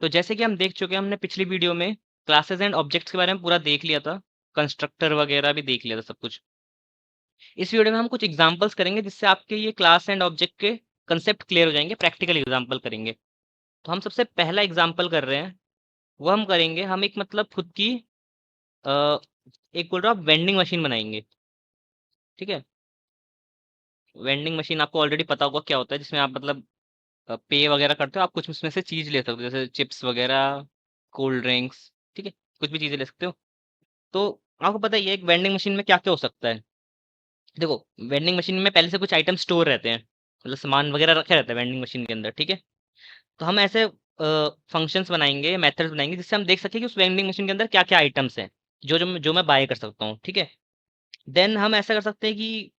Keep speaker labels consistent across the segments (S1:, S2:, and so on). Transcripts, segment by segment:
S1: तो जैसे कि हम देख चुके हैं, हमने पिछली वीडियो में क्लासेस एंड ऑब्जेक्ट्स के बारे में पूरा देख लिया था, कंस्ट्रक्टर वगैरह भी देख लिया था सब कुछ। इस वीडियो में हम कुछ एग्जांपल्स करेंगे जिससे आपके ये क्लास एंड ऑब्जेक्ट के कंसेप्ट क्लियर हो जाएंगे, प्रैक्टिकल एग्जांपल करेंगे। तो हम सबसे पहला एग्जांपल कर रहे हैं, वो हम करेंगे, हम एक मतलब खुद की अ, एक बोल रहा हूँ वेंडिंग मशीन बनाएंगे। ठीक है, वेंडिंग मशीन आपको ऑलरेडी पता होगा क्या होता है, जिसमें आप मतलब पे वगैरह करते हो, आप कुछ उसमें से चीज ले सकते हो, जैसे चिप्स वगैरह, कोल्ड ड्रिंक्स। ठीक है, कुछ भी चीजें ले सकते हो। तो आपको पता ही है एक वेंडिंग मशीन में क्या क्या हो सकता है। देखो, वेंडिंग मशीन में पहले से कुछ आइटम स्टोर रहते हैं, मतलब सामान वगैरह रखे रहते हैं वेंडिंग मशीन के अंदर। ठीक है, तो हम ऐसे फंक्शंस बनाएंगे, मेथड्स बनाएंगे, जिससे हम देख सकें कि उस वेंडिंग मशीन के अंदर क्या क्या आइटम्स हैं, जो मैं बाय कर सकता हूँ। ठीक है, देन हम ऐसा कर सकते हैं कि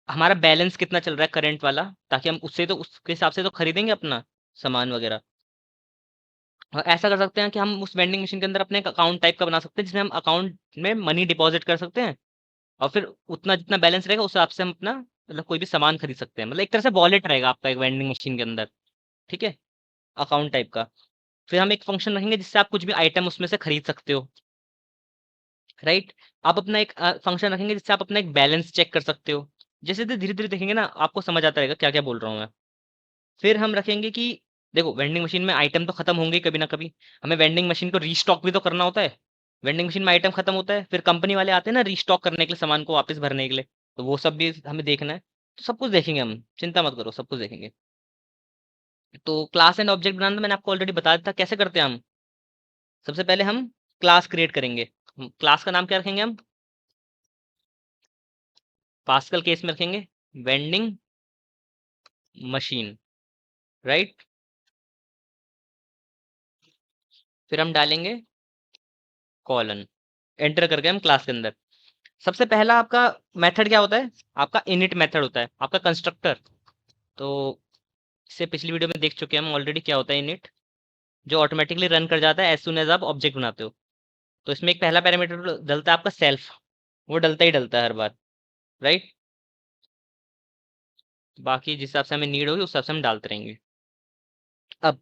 S1: हमारा बैलेंस कितना चल रहा है करंट वाला, ताकि हम उससे तो उसके हिसाब से तो खरीदेंगे अपना सामान वगैरह। और ऐसा कर सकते हैं कि हम उस वेंडिंग मशीन के अंदर अपने एक अकाउंट टाइप का बना सकते हैं, जिसमें हम अकाउंट में मनी डिपॉजिट कर सकते हैं, और फिर उतना जितना बैलेंस रहेगा उस हिसाब से हम अपना मतलब कोई भी सामान खरीद सकते हैं। मतलब एक तरह से वॉलेट रहेगा आपका एक वेंडिंग मशीन के अंदर। ठीक है, अकाउंट टाइप का। फिर हम एक फंक्शन रखेंगे जिससे आप कुछ भी आइटम उसमें से खरीद सकते हो। राइट, आप अपना एक फंक्शन रखेंगे जिससे आप अपना एक बैलेंस चेक कर सकते हो। जैसे धीरे धीरे देखेंगे ना, आपको समझ आता रहेगा क्या क्या बोल रहा हूँ मैं। फिर हम रखेंगे कि देखो, वेंडिंग मशीन में आइटम तो खत्म होंगे कभी ना कभी, हमें वेंडिंग मशीन को रीस्टॉक भी तो करना होता है। वेंडिंग मशीन में आइटम खत्म होता है, फिर कंपनी वाले आते हैं ना रीस्टॉक करने के लिए, सामान को वापस भरने के लिए। तो वो सब भी हमें देखना है। तो सब कुछ देखेंगे हम, चिंता मत करो, सब कुछ देखेंगे। तो क्लास एंड ऑब्जेक्ट बनाना तो मैंने आपको ऑलरेडी बता दिया था कैसे करते हैं हम। सबसे पहले हम क्लास क्रिएट करेंगे। क्लास का नाम क्या रखेंगे हम? पास्कल केस में रखेंगे वेंडिंग मशीन। राइट, फिर हम डालेंगे कॉलन, एंटर करके हम क्लास के अंदर। सबसे पहला आपका मेथड क्या होता है? आपका इनिट मेथड होता है, आपका कंस्ट्रक्टर। तो इससे पिछली वीडियो में देख चुके हैं हम ऑलरेडी क्या होता है इनिट, जो ऑटोमेटिकली रन कर जाता है एज सुन एज आप ऑब्जेक्ट बनाते हो। तो इसमें एक पहला पैरामीटर डलता है आपका सेल्फ, वो डलता ही डलता है हर बार। राइट, बाकी जिस हिसाब से हमें नीड होगी उस हिसाब से हम डालते रहेंगे। अब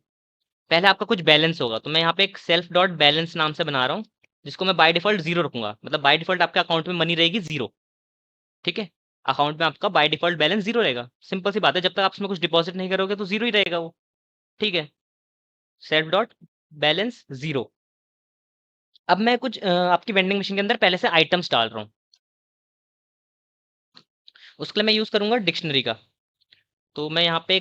S1: पहले आपका कुछ बैलेंस होगा, तो मैं यहाँ पे एक सेल्फ डॉट बैलेंस नाम से बना रहा हूँ, जिसको मैं बाय डिफॉल्ट जीरो रखूंगा। मतलब बाय डिफॉल्ट आपके अकाउंट में मनी रहेगी जीरो। ठीक है, अकाउंट में आपका बाय डिफॉल्ट बैलेंस जीरो रहेगा। सिंपल सी बात है, जब तक आप उसमें कुछ डिपॉजिट नहीं करोगे तो जीरो ही रहेगा वो। ठीक है, सेल्फ डॉट बैलेंस जीरो। अब मैं कुछ आपकी वेंडिंग मशीन के अंदर पहले से आइटम्स डाल रहा हूँ। उसके लिए मैं यूज करूंगा डिक्शनरी का। तो मैं यहाँ पे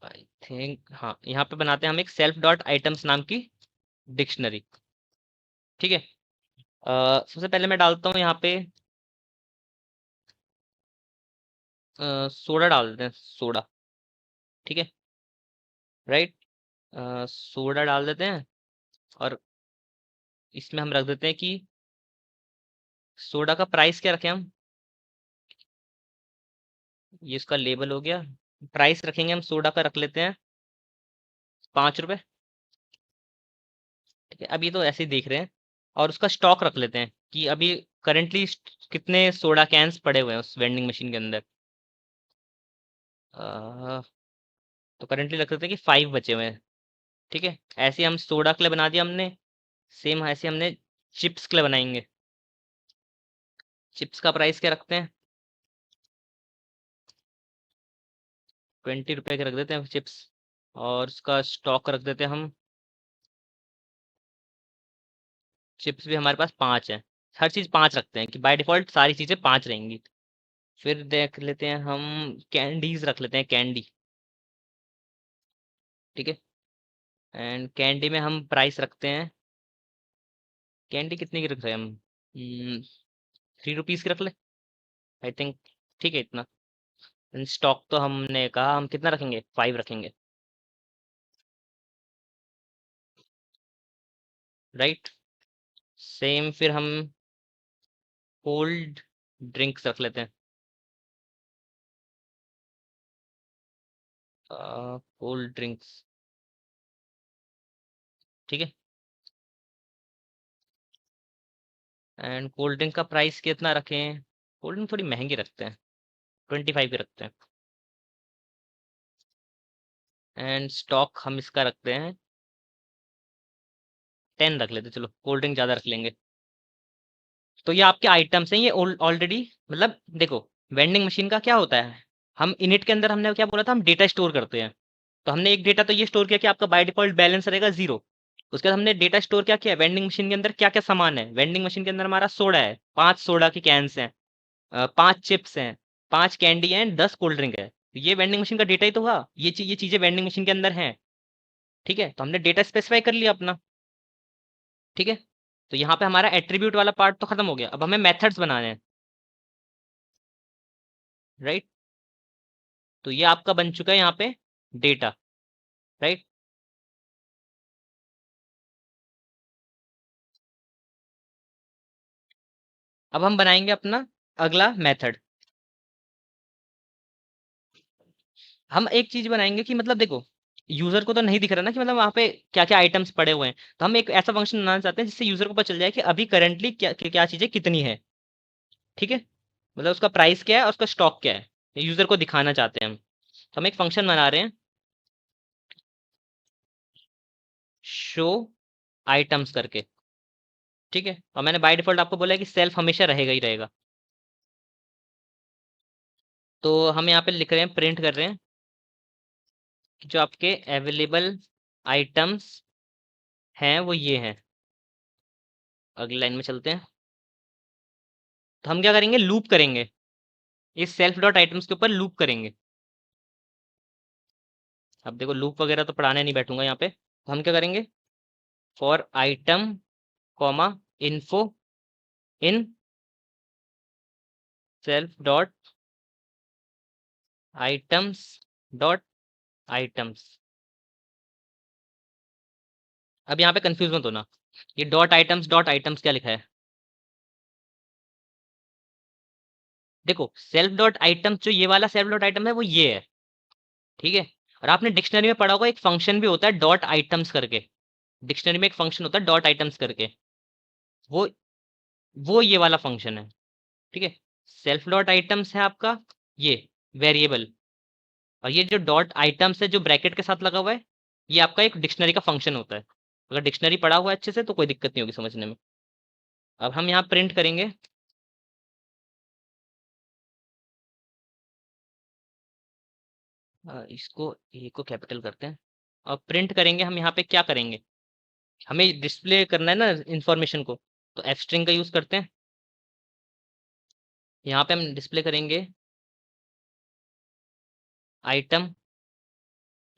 S1: आई थिंक, हाँ, यहाँ पे बनाते हैं हम एक सेल्फ डॉट आइटम्स नाम की डिक्शनरी। ठीक है, सबसे पहले मैं डालता हूँ यहाँ पे सोडा डाल देते हैं, सोडा। ठीक है, राइट, सोडा डाल देते हैं। और इसमें हम रख देते हैं कि सोडा का प्राइस क्या रखें हम। ये इसका लेबल हो गया। प्राइस रखेंगे हम सोडा का, रख लेते हैं 5 रुपए। ठीक है, अभी तो ऐसे ही देख रहे हैं। और उसका स्टॉक रख लेते हैं कि अभी करेंटली कितने सोडा कैंस पड़े हुए हैं उस वेंडिंग मशीन के अंदर। अ, तो करेंटली रख लेते हैं कि 5 बचे हुए हैं। ठीक है, ऐसे ही हम सोडा के लिए बना दिया हमने। सेम ऐसे हमने चिप्स के लिए बनाएंगे। चिप्स का प्राइस क्या रखते हैं? 20 रुपए के रख देते हैं चिप्स। और उसका स्टॉक रख देते हैं हम, चिप्स भी हमारे पास 5 है। हर चीज़ 5 रखते हैं कि बाय डिफ़ॉल्ट सारी चीज़ें 5 रहेंगी। फिर देख लेते हैं हम, कैंडीज़ रख लेते हैं, कैंडी। ठीक है, एंड कैंडी में हम प्राइस रखते हैं, कैंडी कितने की रख रहे हैं हम? 3 रुपीज़ की रख ले, आई थिंक। ठीक है, इतना। स्टॉक तो हमने कहा हम कितना रखेंगे, 5 रखेंगे। राइट, सेम फिर हम कोल्ड ड्रिंक्स रख लेते हैं। Cold drinks. ठीक है, एंड कोल्ड ड्रिंक का प्राइस कितना रखें? कोल्ड ड्रिंक थोड़ी महंगी रखते हैं, 25 की रखते हैं। एंड स्टॉक हम इसका रखते हैं 10 रख लेते, चलो कोल्ड ड्रिंक ज़्यादा रख लेंगे। तो ये आपके आइटम्स हैं, ये ऑलरेडी, मतलब देखो, वेंडिंग मशीन का क्या होता है, हम इनिट के अंदर हमने क्या बोला था, हम डेटा स्टोर करते हैं। तो हमने एक डेटा तो ये स्टोर किया कि आपका बाय डिफॉल्ट बैलेंस रहेगा 0। उसके बाद हमने डेटा स्टोर क्या किया, वेंडिंग मशीन के अंदर क्या क्या सामान है। वेंडिंग मशीन के अंदर हमारा सोडा है, 5 सोडा की कैंस हैं, 5 चिप्स हैं, 5 कैंडी हैं, 10 कोल्ड ड्रिंक है। तो ये वेंडिंग मशीन का डेटा ही तो हुआ, ये चीजें वेंडिंग मशीन के अंदर हैं। ठीक है, तो हमने डेटा स्पेसिफाई कर लिया अपना। ठीक है, तो यहाँ पे हमारा एट्रीब्यूट वाला पार्ट तो खत्म हो गया, अब हमें मेथड्स बनाने हैं, राइट। तो ये आपका बन चुका है यहाँ पे डेटा, राइट। अब हम बनाएंगे अपना अगला मेथड। हम एक चीज बनाएंगे कि मतलब देखो, यूजर को तो नहीं दिख रहा ना कि मतलब वहाँ पे क्या क्या आइटम्स पड़े हुए हैं। तो हम एक ऐसा फंक्शन बनाना चाहते हैं जिससे यूजर को पता चल जाए कि अभी करंटली क्या क्या क्या चीजें कितनी है। ठीक है, मतलब उसका प्राइस क्या है और उसका स्टॉक क्या है, यूजर को दिखाना चाहते हैं हम। तो हम एक फंक्शन बना रहे हैं, शो आइटम्स करके। ठीक है, और मैंने बाय डिफॉल्ट आपको बोला है कि सेल्फ हमेशा रहेगा ही रहेगा। तो हम यहाँ पे लिख रहे हैं, प्रिंट कर रहे हैं कि जो आपके अवेलेबल आइटम्स हैं वो ये हैं। अगली लाइन में चलते हैं। तो हम क्या करेंगे, लूप करेंगे, इस सेल्फ डॉट आइटम्स के ऊपर लूप करेंगे। अब देखो, लूप वगैरह तो पढ़ाने नहीं बैठूंगा यहाँ पे, तो हम क्या करेंगे, for item comma info in self dot items dot items. अब यहाँ पे कंफ्यूज मत होना, ये डॉट आइटम्स क्या लिखा है। देखो, सेल्फ डॉट आइटम्स, जो ये वाला सेल्फ डॉट आइटम है वो ये है। ठीक है, और आपने डिक्शनरी में पढ़ा होगा एक फंक्शन भी होता है डॉट आइटम्स करके। डिक्शनरी में एक फंक्शन होता है डॉट आइटम्स करके, वो वो ये वाला फंक्शन है। ठीक है, सेल्फ डॉट आइटम्स है आपका ये वेरिएबल, और ये जो डॉट आइटम्स है जो ब्रैकेट के साथ लगा हुआ है, ये आपका एक डिक्शनरी का फंक्शन होता है। अगर डिक्शनरी पढ़ा हुआ है अच्छे से तो कोई दिक्कत नहीं होगी समझने में। अब हम यहाँ प्रिंट करेंगे, इसको ए को कैपिटल करते हैं, और प्रिंट करेंगे हम यहाँ पे क्या करेंगे, हमें डिस्प्ले करना है ना इंफॉर्मेशन को, तो एफ स्ट्रिंग का यूज करते हैं। यहाँ पे हम डिस्प्ले करेंगे आइटम,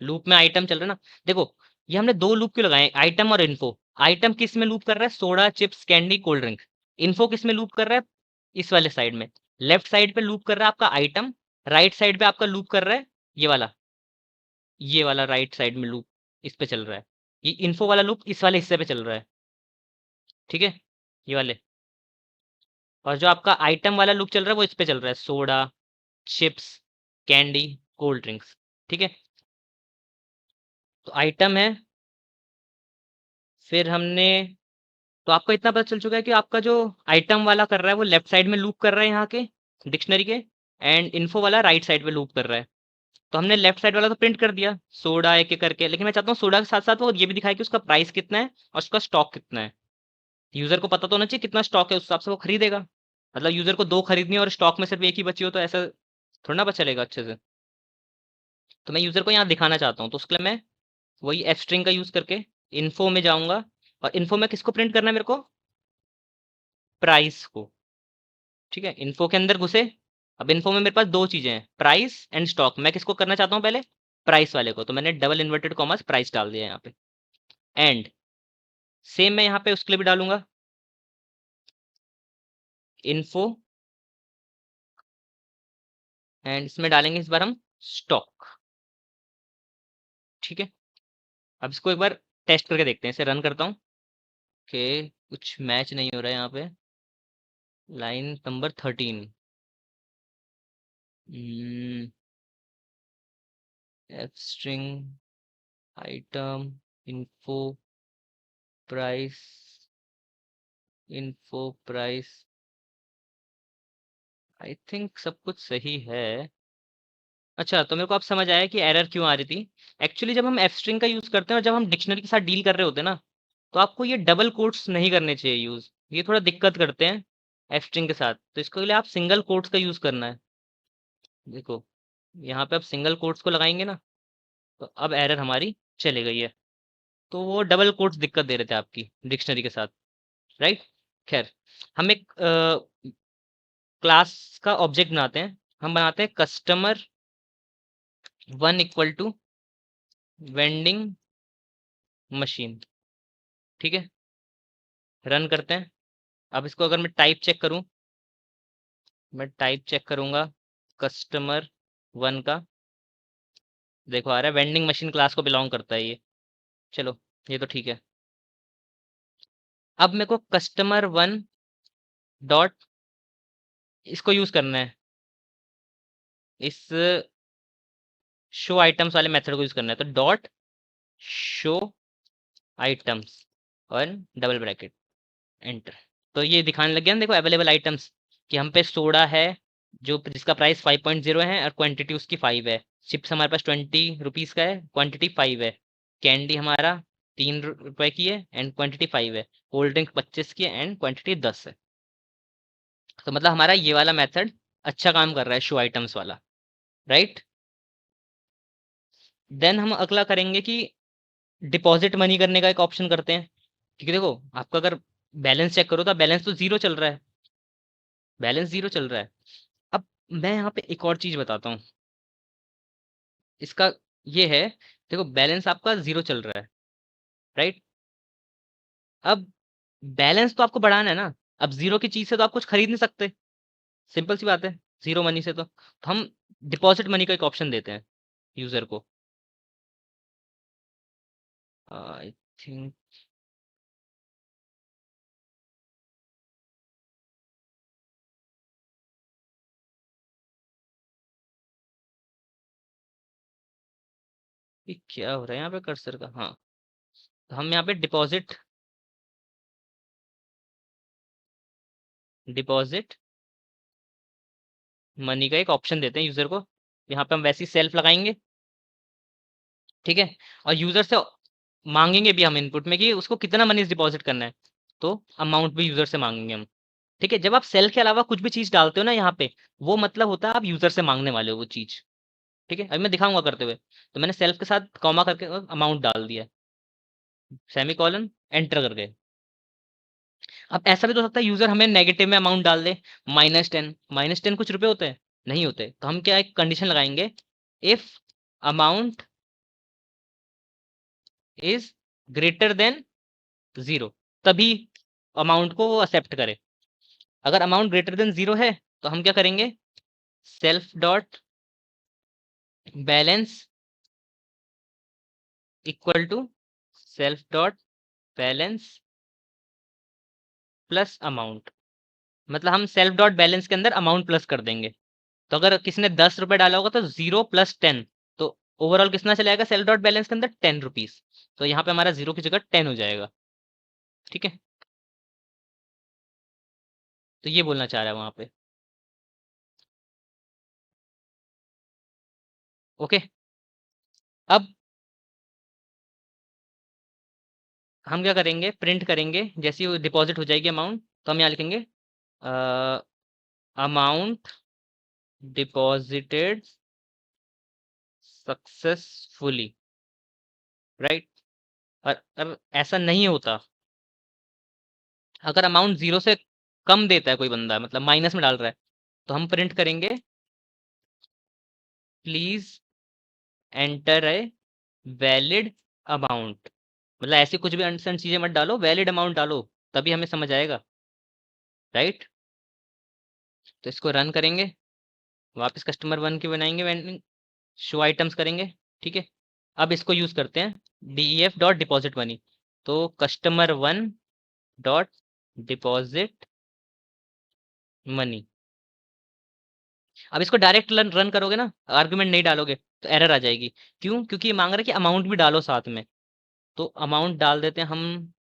S1: लूप में आइटम चल रहा है ना। देखो, ये हमने दो लूप क्यों लगाए, आइटम और इन्फो। आइटम किस में लूप कर रहा है, soda chips candy cold drink. Info किस में लूप कर रहा है, इस वाले साइड में। लेफ्ट साइड पे लूप कर रहा है आपका आइटम, राइट साइड पे आपका लूप कर रहा है ये वाला राइट साइड में लूप इस पे चल रहा है। ये इन्फो वाला लूप इस वाले हिस्से पे चल रहा है। ठीक है, ये वाले। और जो आपका आइटम वाला लूप चल रहा है वो इस पे चल रहा है, soda chips candy cold drinks. ठीक है, तो आइटम है, फिर हमने, तो आपको इतना पता चल चुका है कि आपका जो आइटम वाला कर रहा है वो लेफ्ट साइड में लूप कर रहा है यहाँ के डिक्शनरी के, एंड इन्फो वाला राइट साइड में लूप कर रहा है। तो हमने लेफ्ट साइड वाला तो प्रिंट कर दिया सोडा एक एक करके, लेकिन मैं चाहता हूँ सोडा के साथ साथ वो ये भी दिखाए कि उसका प्राइस कितना है और उसका स्टॉक कितना है। यूजर को पता तो होना चाहिए कितना स्टॉक है, उस हिसाब से वो खरीदेगा। मतलब यूजर को दो खरीदनी है और स्टॉक में सिर्फ एक ही बची हो तो ऐसा थोड़ा ना पता चलेगा अच्छे से। तो मैं यूजर को यहाँ दिखाना चाहता हूँ, तो उसके लिए मैं वही एफ स्ट्रिंग का यूज करके इन्फो में जाऊंगा, और इन्फो में किसको प्रिंट करना है मेरे को, प्राइस को। ठीक है, इन्फो के अंदर घुसे। अब इन्फो में मेरे पास दो चीजें हैं, प्राइस एंड स्टॉक। मैं किसको करना चाहता हूँ पहले, प्राइस वाले को, तो मैंने डबल इन्वर्टेड कॉमास प्राइस डाल दिया यहाँ पे। एंड सेम मैं यहाँ पे उसके लिए भी डालूंगा, इन्फो, एंड इसमें डालेंगे इस बार हम स्टॉक। ठीक है, अब इसको एक बार टेस्ट करके देखते हैं, इसे रन करता हूँ कि कुछ मैच नहीं हो रहा है यहाँ पे। Line number 13, F string item info price, info price, I think सब कुछ सही है। अच्छा, तो मेरे को अब समझ आया कि एरर क्यों आ रही थी। एक्चुअली जब हम एफ स्ट्रिंग का यूज करते हैं और जब हम डिक्शनरी के साथ डील कर रहे होते हैं ना, तो आपको ये डबल कोट्स नहीं करने चाहिए यूज, ये थोड़ा दिक्कत करते हैं एफ स्ट्रिंग के साथ, तो इसके लिए आप सिंगल कोट्स का यूज करना है। देखो यहाँ पे आप सिंगल कोट्स को लगाएंगे ना, तो अब एरर हमारी चली गई है। तो वो डबल कोट्स दिक्कत दे रहे थे आपकी डिक्शनरी के साथ, राइट। खैर, हम एक क्लास का ऑब्जेक्ट बनाते हैं। हम बनाते हैं customer 1 equal to vending machine. ठीक है, रन करते हैं। अब इसको अगर मैं टाइप चेक करूं, मैं टाइप चेक करूंगा कस्टमर 1 का, देखो आ रहा है वेंडिंग मशीन क्लास को बिलोंग करता है ये। चलो ये तो ठीक है। अब मेरे को कस्टमर 1 डॉट इसको यूज करना है, इस शो आइटम्स वाले मेथड को यूज करना है। तो डॉट शो आइटम्स और डबल ब्रैकेट, एंटर। तो ये दिखाने लग गया ना, देखो अवेलेबल आइटम्स, कि हम पे सोडा है जो जिसका प्राइस 5.0 है और क्वांटिटी उसकी 5 है। चिप्स हमारे पास 20 रुपीज़ का है, क्वांटिटी 5 है। कैंडी हमारा 3 रुपए की है एंड क्वांटिटी 5 है। कोल्ड ड्रिंक 25 की है एंड क्वांटिटी 10 है। तो मतलब हमारा ये वाला मेथड अच्छा काम कर रहा है, शो आइटम्स वाला, राइट। देन हम अगला करेंगे कि डिपॉजिट मनी करने का एक ऑप्शन करते हैं। क्योंकि देखो आपका अगर बैलेंस चेक करो तो बैलेंस तो जीरो चल रहा है, बैलेंस जीरो चल रहा है। अब मैं यहाँ पे एक और चीज बताता हूँ इसका, ये है, देखो बैलेंस आपका जीरो चल रहा है, राइट। अब बैलेंस तो आपको बढ़ाना है ना, अब जीरो की चीज से तो आप कुछ खरीद नहीं सकते, सिंपल सी बात है, जीरो मनी से तो हम डिपॉजिट मनी का एक ऑप्शन देते हैं यूजर को। आई थिंक ये क्या हो रहा है यहाँ पे कर्सर का, हाँ। तो हम यहाँ पे डिपॉजिट मनी का एक ऑप्शन देते हैं यूजर को। यहाँ पे हम वैसी सेल्फ लगाएंगे, ठीक है। और यूजर से मांगेंगे भी हम इनपुट में कि उसको कितना मनी डिपॉजिट करना है, तो अमाउंट भी यूजर से मांगेंगे हम। ठीक है, जब आप सेल के अलावा कुछ भी चीज डालते हो ना यहाँ पे, वो मतलब होता है आप यूजर से मांगने वाले हो वो चीज। ठीक है, अभी मैं दिखाऊंगा करते हुए। तो मैंने सेल्फ के साथ कॉमा करके अमाउंट डाल दिया, सेमी कॉलन, एंटर कर गए। अब ऐसा भी तो हो सकता है यूजर हमें नेगेटिव में अमाउंट डाल दे, -10। -10 कुछ रुपए होते हैं, नहीं होते। तो हम क्या एक कंडीशन लगाएंगे, if amount is greater than 0, तभी अमाउंट को वो एक्सेप्ट करे। अगर अमाउंट ग्रेटर देन 0 है तो हम क्या करेंगे, self dot balance equal to self dot balance plus amount. मतलब हम सेल्फ डॉट बैलेंस के अंदर अमाउंट प्लस कर देंगे। तो अगर किसी ने 10 रुपए डाला होगा तो 0 + 10, तो ओवरऑल कितना चला जाएगा सेल्फ डॉट बैलेंस के अंदर, 10 रुपीज। तो यहाँ पे हमारा 0 की जगह 10 हो जाएगा। ठीक है, तो ये बोलना चाह रहा है वहां पे। ओके, अब हम क्या करेंगे, प्रिंट करेंगे जैसे ही डिपॉजिट हो जाएगी अमाउंट, तो हम यहाँ लिखेंगे अमाउंट डिपॉजिटेड सक्सेसफुली, राइट। और अगर ऐसा नहीं होता, अगर अमाउंट 0 से कम देता है कोई बंदा, मतलब माइनस में डाल रहा है, तो हम प्रिंट करेंगे please enter a valid amount. मतलब ऐसी कुछ भी अनसन चीजें मत डालो, वैलिड अमाउंट डालो, तभी हमें समझ आएगा, राइट। तो इसको रन करेंगे, वापस कस्टमर 1 की बनाएंगे वेंडिंग, शो आइटम्स करेंगे, ठीक है। अब इसको यूज करते हैं, डीईएफ डॉट डिपॉजिट मनी। तो कस्टमर 1 डॉट डिपॉजिट मनी। अब इसको डायरेक्ट रन करोगे ना, आर्गुमेंट नहीं डालोगे तो एरर आ जाएगी। क्यों? क्योंकि ये मांग रहा है कि अमाउंट भी डालो साथ में। तो अमाउंट डाल देते हैं हम,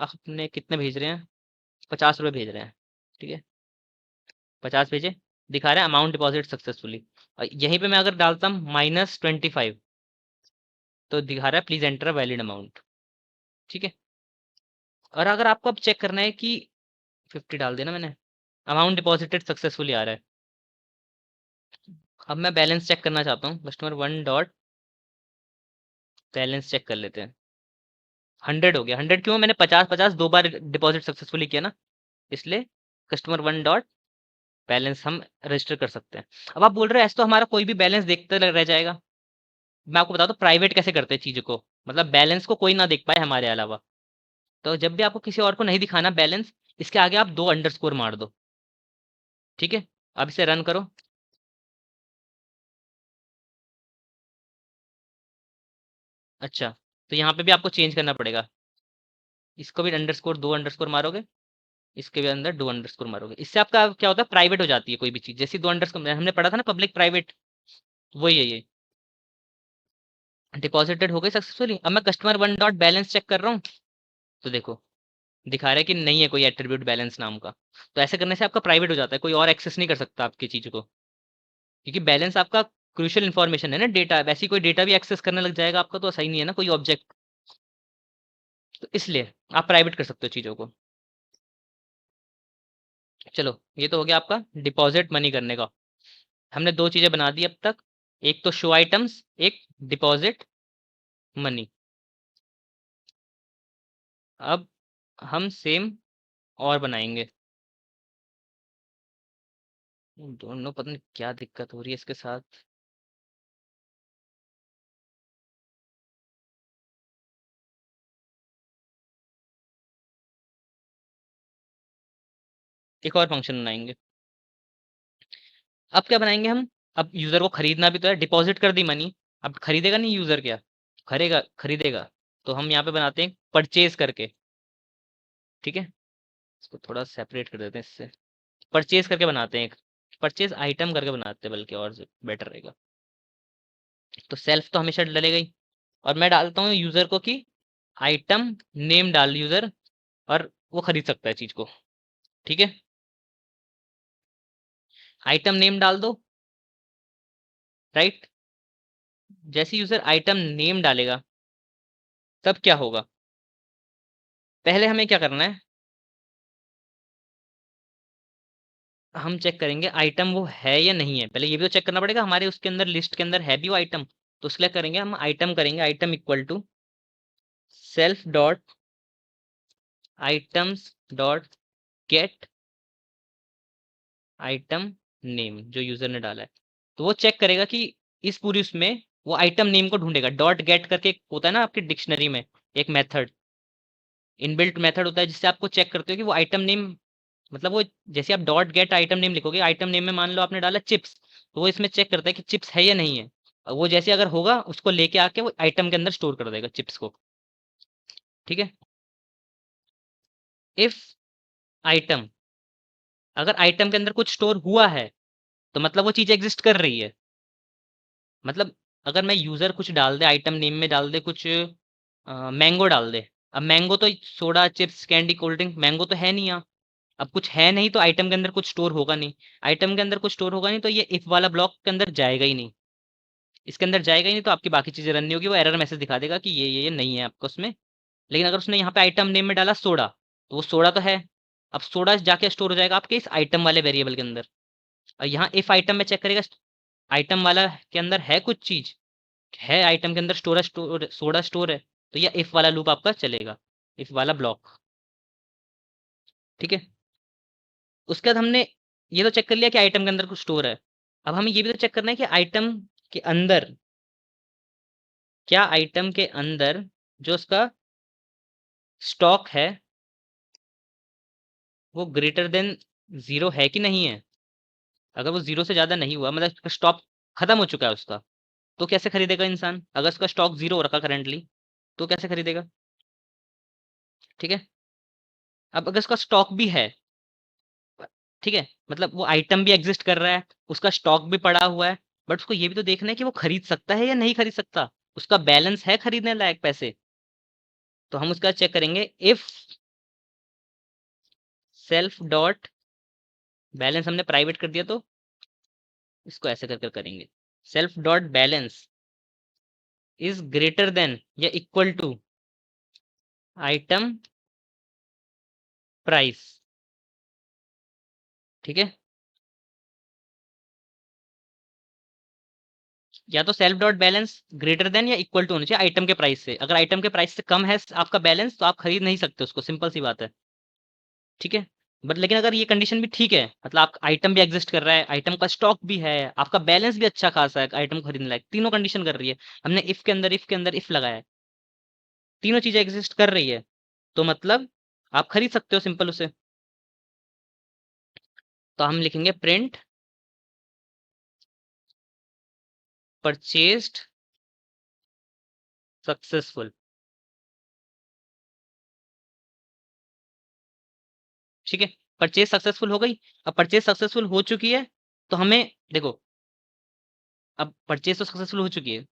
S1: अपने कितने भेज रहे हैं, 50 रुपये भेज रहे हैं, ठीक है। 50 भेजे, दिखा रहा है अमाउंट डिपॉजिट सक्सेसफुली। और यहीं पे मैं अगर डालता हूँ -25, तो दिखा रहा है प्लीज एंटर वैलिड अमाउंट, ठीक है। और अगर आपको अब चेक करना है कि 50 डाल देना मैंने, अमाउंट डिपॉजिटेड सक्सेसफुली आ रहा है। अब मैं बैलेंस चेक करना चाहता हूँ, कस्टमर 1 डॉट बैलेंस चेक कर लेते हैं। 100 हो गया। 100 क्यों? मैंने 50-50 दो बार डिपॉजिट सक्सेसफुली किया ना, इसलिए कस्टमर 1 डॉट बैलेंस हम रजिस्टर कर सकते हैं। अब आप बोल रहे हैं ऐसे तो हमारा कोई भी बैलेंस देखते रह जाएगा। मैं आपको बताता हूँ प्राइवेट कैसे करते हैं चीज़ों को, मतलब बैलेंस को कोई ना देख पाए हमारे अलावा। तो जब भी आपको किसी और को नहीं दिखाना बैलेंस, इसके आगे आप 2 अंडरस्कोर मार दो। ठीक है, अब इसे रन करो। अच्छा, तो यहाँ पे भी आपको चेंज करना पड़ेगा। इसको भी अंडरस्कोर, 2 अंडरस्कोर मारोगे, इसके भी अंदर 2 अंडरस्कोर मारोगे। इससे आपका क्या होता है, प्राइवेट हो जाती है कोई भी चीज़। जैसे 2 अंडरस्कोर हमने पढ़ा था ना, पब्लिक प्राइवेट, वही है ये। डिपॉजिटेड हो गई सक्सेसफुली। अब मैं कस्टमर 1 डॉट बैलेंस चेक कर रहा हूँ, तो देखो दिखा रहा है कि नहीं है कोई एट्रीब्यूट बैलेंस नाम का। तो ऐसे करने से आपका प्राइवेट हो जाता है, कोई और एक्सेस नहीं कर सकता आपकी चीज़ को, क्योंकि बैलेंस आपका क्रूशियल इन्फॉर्मेशन है ना, डेटा। वैसी कोई डेटा भी एक्सेस करने लग जाएगा आपका, तो सही नहीं है ना कोई ऑब्जेक्ट। तो इसलिए आप प्राइवेट कर सकते हो चीज़ों को। चलो, ये तो हो गया आपका डिपॉजिट मनी करने का। हमने 2 चीज़ें बना दी अब तक, एक तो शो आइटम्स, एक डिपॉजिट मनी। अब हम सेम और बनाएंगे। दोनों पता नहीं क्या दिक्कत हो रही है इसके साथ। एक और फंक्शन बनाएंगे। अब क्या बनाएंगे हम? अब यूजर को खरीदना भी तो है, डिपॉजिट कर दी मनी, अब खरीदेगा नहीं यूजर, क्या खरीदेगा। तो हम यहाँ पे बनाते हैं परचेज करके। ठीक है, इसको थोड़ा सेपरेट कर देते हैं इससे। परचेज करके बनाते हैं, एक परचेज आइटम करके बनाते हैं, बल्कि और बेटर रहेगा। तो सेल्फ तो हमेशा डलेगा ही, और मैं डालता हूँ यूजर को कि आइटम नेम डाल यूजर, और वो खरीद सकता है चीज को। ठीक है, आइटम नेम डाल दो। राइट, जैसे यूजर आइटम नेम डालेगा, तब क्या होगा? पहले हमें क्या करना है, हम चेक करेंगे आइटम वो है या नहीं है। पहले ये भी तो चेक करना पड़ेगा हमारे उसके अंदर, लिस्ट के अंदर है भी वो आइटम। तो उसके लिए करेंगे हम आइटम, करेंगे item equal to self dot items dot get item name, जो यूजर ने डाला है। तो वो चेक करेगा कि इस पूरी उसमें वो आइटम नेम को ढूंढेगा। डॉट गेट करके एक होता है ना आपकी डिक्शनरी में, एक मेथड, इनबिल्ट मेथड होता है, जिससे आपको चेक करते हो कि वो आइटम नेम, मतलब वो जैसे आप डॉट गेट आइटम नेम लिखोगे, आइटम नेम में मान लो आपने डाला चिप्स, तो वो इसमें चेक करता है कि चिप्स है या नहीं है। और वो जैसे अगर होगा, उसको लेके आके वो आइटम के अंदर स्टोर कर देगा चिप्स को। ठीक है, इफ आइटम, अगर आइटम के अंदर कुछ स्टोर हुआ है, तो मतलब वो चीज एग्जिस्ट कर रही है। मतलब अगर मैं यूजर कुछ डाल दे आइटम नेम में, डाल दे कुछ मैंगो डाल दे। अब मैंगो तो soda chips candy cold drink, mango तो है नहीं यहाँ। अब कुछ है नहीं तो आइटम के अंदर कुछ स्टोर होगा नहीं। आइटम के अंदर कुछ स्टोर होगा नहीं, तो ये इफ वाला ब्लॉक के अंदर जाएगा ही नहीं। इसके अंदर जाएगा ही नहीं, तो आपकी बाकी चीजें रन नहीं होगी, वो एरर मैसेज दिखा देगा कि ये नहीं है आपको उसमें। लेकिन अगर उसने यहाँ पे आइटम नेम में डाला सोडा, तो वो सोडा तो है। अब सोडा जाके स्टोर हो जाएगा आपके इस आइटम वाले वेरिएबल के अंदर। और यहाँ इफ आइटम में चेक करेगा, आइटम वाला के अंदर है कुछ चीज, है आइटम के अंदर स्टोर सोडा स्टोर है, तो यह इफ वाला लूप आपका चलेगा, इफ वाला ब्लॉक। ठीक है, उसके बाद हमने ये तो चेक कर लिया कि आइटम के अंदर कुछ स्टोर है। अब हमें ये भी तो चेक करना है कि आइटम के अंदर, क्या आइटम के अंदर जो उसका स्टॉक है वो ग्रेटर देन 0 है कि नहीं है। अगर वो 0 से ज़्यादा नहीं हुआ, मतलब स्टॉक खत्म हो चुका है उसका, तो कैसे खरीदेगा इंसान? अगर उसका स्टॉक 0 हो रखा करंटली, तो कैसे खरीदेगा? ठीक है, अब अगर उसका स्टॉक भी है, ठीक है, मतलब वो आइटम भी एग्जिस्ट कर रहा है, उसका स्टॉक भी पड़ा हुआ है, बट उसको ये भी तो देखना है कि वो खरीद सकता है या नहीं खरीद सकता, उसका बैलेंस है खरीदने लायक पैसे। तो हम उसका चेक करेंगे इफ सेल्फ डॉट बैलेंस, हमने प्राइवेट कर दिया, तो इसको ऐसे कर कर करेंगे, self dot balance is greater than या इक्वल टू आइटम प्राइस। ठीक है, या तो self dot balance greater than या इक्वल टू होना चाहिए आइटम के प्राइस से। अगर आइटम के प्राइस से कम है आपका बैलेंस तो आप खरीद नहीं सकते उसको, सिंपल सी बात है। ठीक है, बट लेकिन अगर ये कंडीशन भी ठीक है, मतलब आप आइटम भी एग्जिस्ट कर रहा है, आइटम का स्टॉक भी है, आपका बैलेंस भी अच्छा खासा है आइटम खरीदने लायक, तीनों कंडीशन कर रही है, हमने इफ के अंदर इफ लगाया है, तीनों चीजें एग्जिस्ट कर रही है, तो मतलब आप खरीद सकते हो सिंपल उसे। तो हम लिखेंगे प्रिंट परचेज्ड सक्सेसफुल। ठीक है, परचेज सक्सेसफुल हो गई। अब परचेज सक्सेसफुल हो चुकी है, तो हमें देखो, अब परचेज तो सक्सेसफुल हो चुकी है,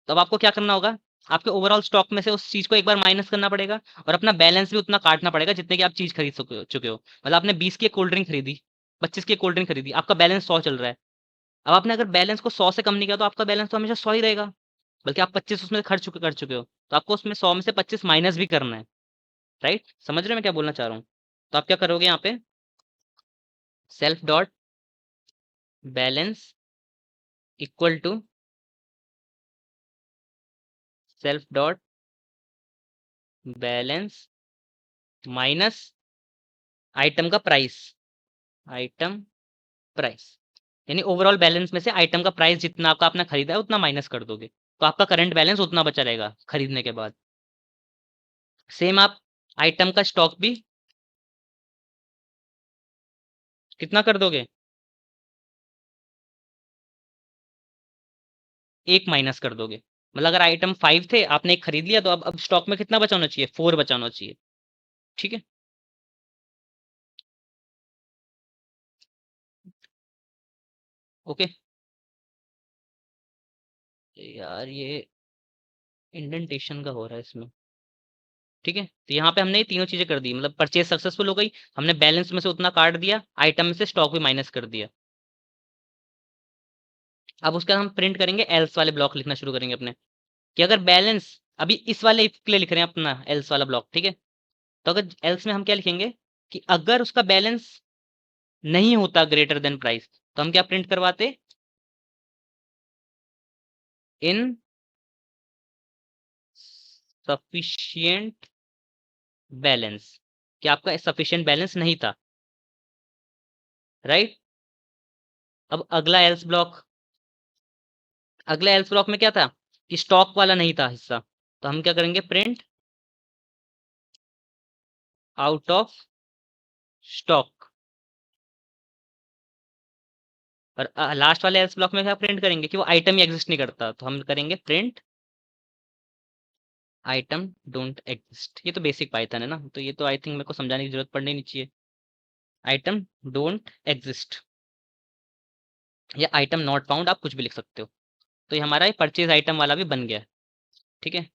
S1: तो अब आपको क्या करना होगा, आपके ओवरऑल स्टॉक में से उस चीज को एक बार माइनस करना पड़ेगा, और अपना बैलेंस भी उतना काटना पड़ेगा जितने की आप चीज खरीद चुके हो। मतलब आपने 20 की कोल्ड ड्रिंक खरीदी, 25 की कोल्ड ड्रिंक खरीदी, आपका बैलेंस 100 चल रहा है। अब आपने अगर बैलेंस को 100 से कम नहीं किया तो आपका बैलेंस तो हमेशा 100 ही रहेगा, बल्कि आप 25 उसमें खर्च कर चुके हो, तो आपको उसमें 100 में से 25 माइनस भी करना है। राइट, समझ रहे हो मैं क्या बोलना चाह रहा हूँ? तो आप क्या करोगे यहाँ पे, self dot balance equal to self dot balance minus item का प्राइस, आइटम प्राइस, यानी ओवरऑल बैलेंस में से आइटम का प्राइस जितना आपका आपने खरीदा है उतना माइनस कर दोगे, तो आपका करंट बैलेंस उतना बचा रहेगा खरीदने के बाद। सेम आप आइटम का स्टॉक भी कितना कर दोगे, एक माइनस कर दोगे। मतलब अगर आइटम 5 थे, आपने एक खरीद लिया, तो अब स्टॉक में कितना बचाना चाहिए, 4 बचाना चाहिए। ठीक है, ओके। यार ये इंडेंटेशन का हो रहा है इसमें। ठीक है, तो यहाँ पे हमने ये तीनों चीजें कर दी, मतलब परचेज सक्सेसफुल हो गई, हमने बैलेंस में से उतना काट दिया, आइटम में से स्टॉक भी माइनस कर दिया। अब उसके बाद हम प्रिंट करेंगे, एल्स वाले ब्लॉक लिखना शुरू करेंगे अपने, कि अगर बैलेंस, अभी इस वाले इफ के लिए लिख रहे हैं अपना एल्स वाला ब्लॉक। ठीक है, तो अगर एल्स में हम क्या लिखेंगे, कि अगर उसका बैलेंस नहीं होता ग्रेटर देन प्राइस, तो हम क्या प्रिंट करवाते, इन सफिशियंट बैलेंस, कि आपका सफिशियंट बैलेंस नहीं था। राइट, अब अगला एल्स ब्लॉक में क्या था, कि स्टॉक वाला नहीं था हिस्सा, तो हम क्या करेंगे, प्रिंट आउट ऑफ स्टॉक। और लास्ट वाले एल्स ब्लॉक में क्या प्रिंट करेंगे, कि वो आइटम ही एग्जिस्ट नहीं करता, तो हम करेंगे प्रिंट आइटम डोंट एग्जिस्ट। ये तो बेसिक पाइथन है ना, तो ये तो आई थिंक मेरे को समझाने की जरूरत पड़नी नहीं चाहिए। आइटम डोंट एग्जिस्ट या आइटम नॉट फाउंड, आप कुछ भी लिख सकते हो। तो ये हमारा परचेज आइटम वाला भी बन गया। ठीक है,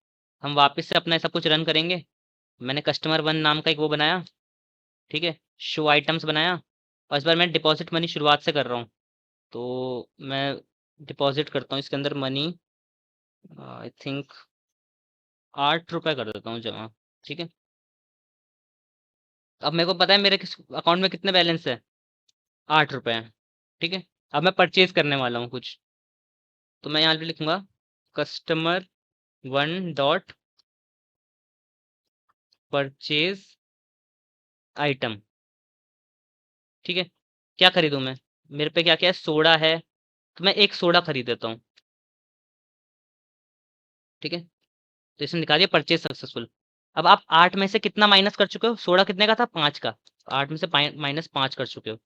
S1: हम वापस से अपना सब कुछ रन करेंगे। मैंने कस्टमर 1 नाम का एक वो बनाया। ठीक है, शो आइटम्स बनाया, और इस बार मैं डिपॉजिट मनी शुरुआत से कर रहा हूँ, तो मैं डिपॉजिट करता हूँ इसके अंदर मनी, आई थिंक 8 रुपये कर देता हूँ जमा। ठीक है, अब मेरे को पता है मेरे किस अकाउंट में कितने बैलेंस है, 8 रुपये हैं। ठीक है, अब मैं परचेज करने वाला हूँ कुछ, तो मैं यहाँ पे लिखूंगा कस्टमर 1 डॉट परचेज आइटम। ठीक है, क्या खरीदूं मैं, मेरे पे क्या क्या है, सोडा है, तो मैं एक सोडा खरीद देता हूँ। ठीक है, तो इसने निकाल दिया परचेज सक्सेसफुल। अब आप 8 में से कितना माइनस कर चुके हो, सोडा कितने का था, 5 का, 8 में से -5 कर चुके हो,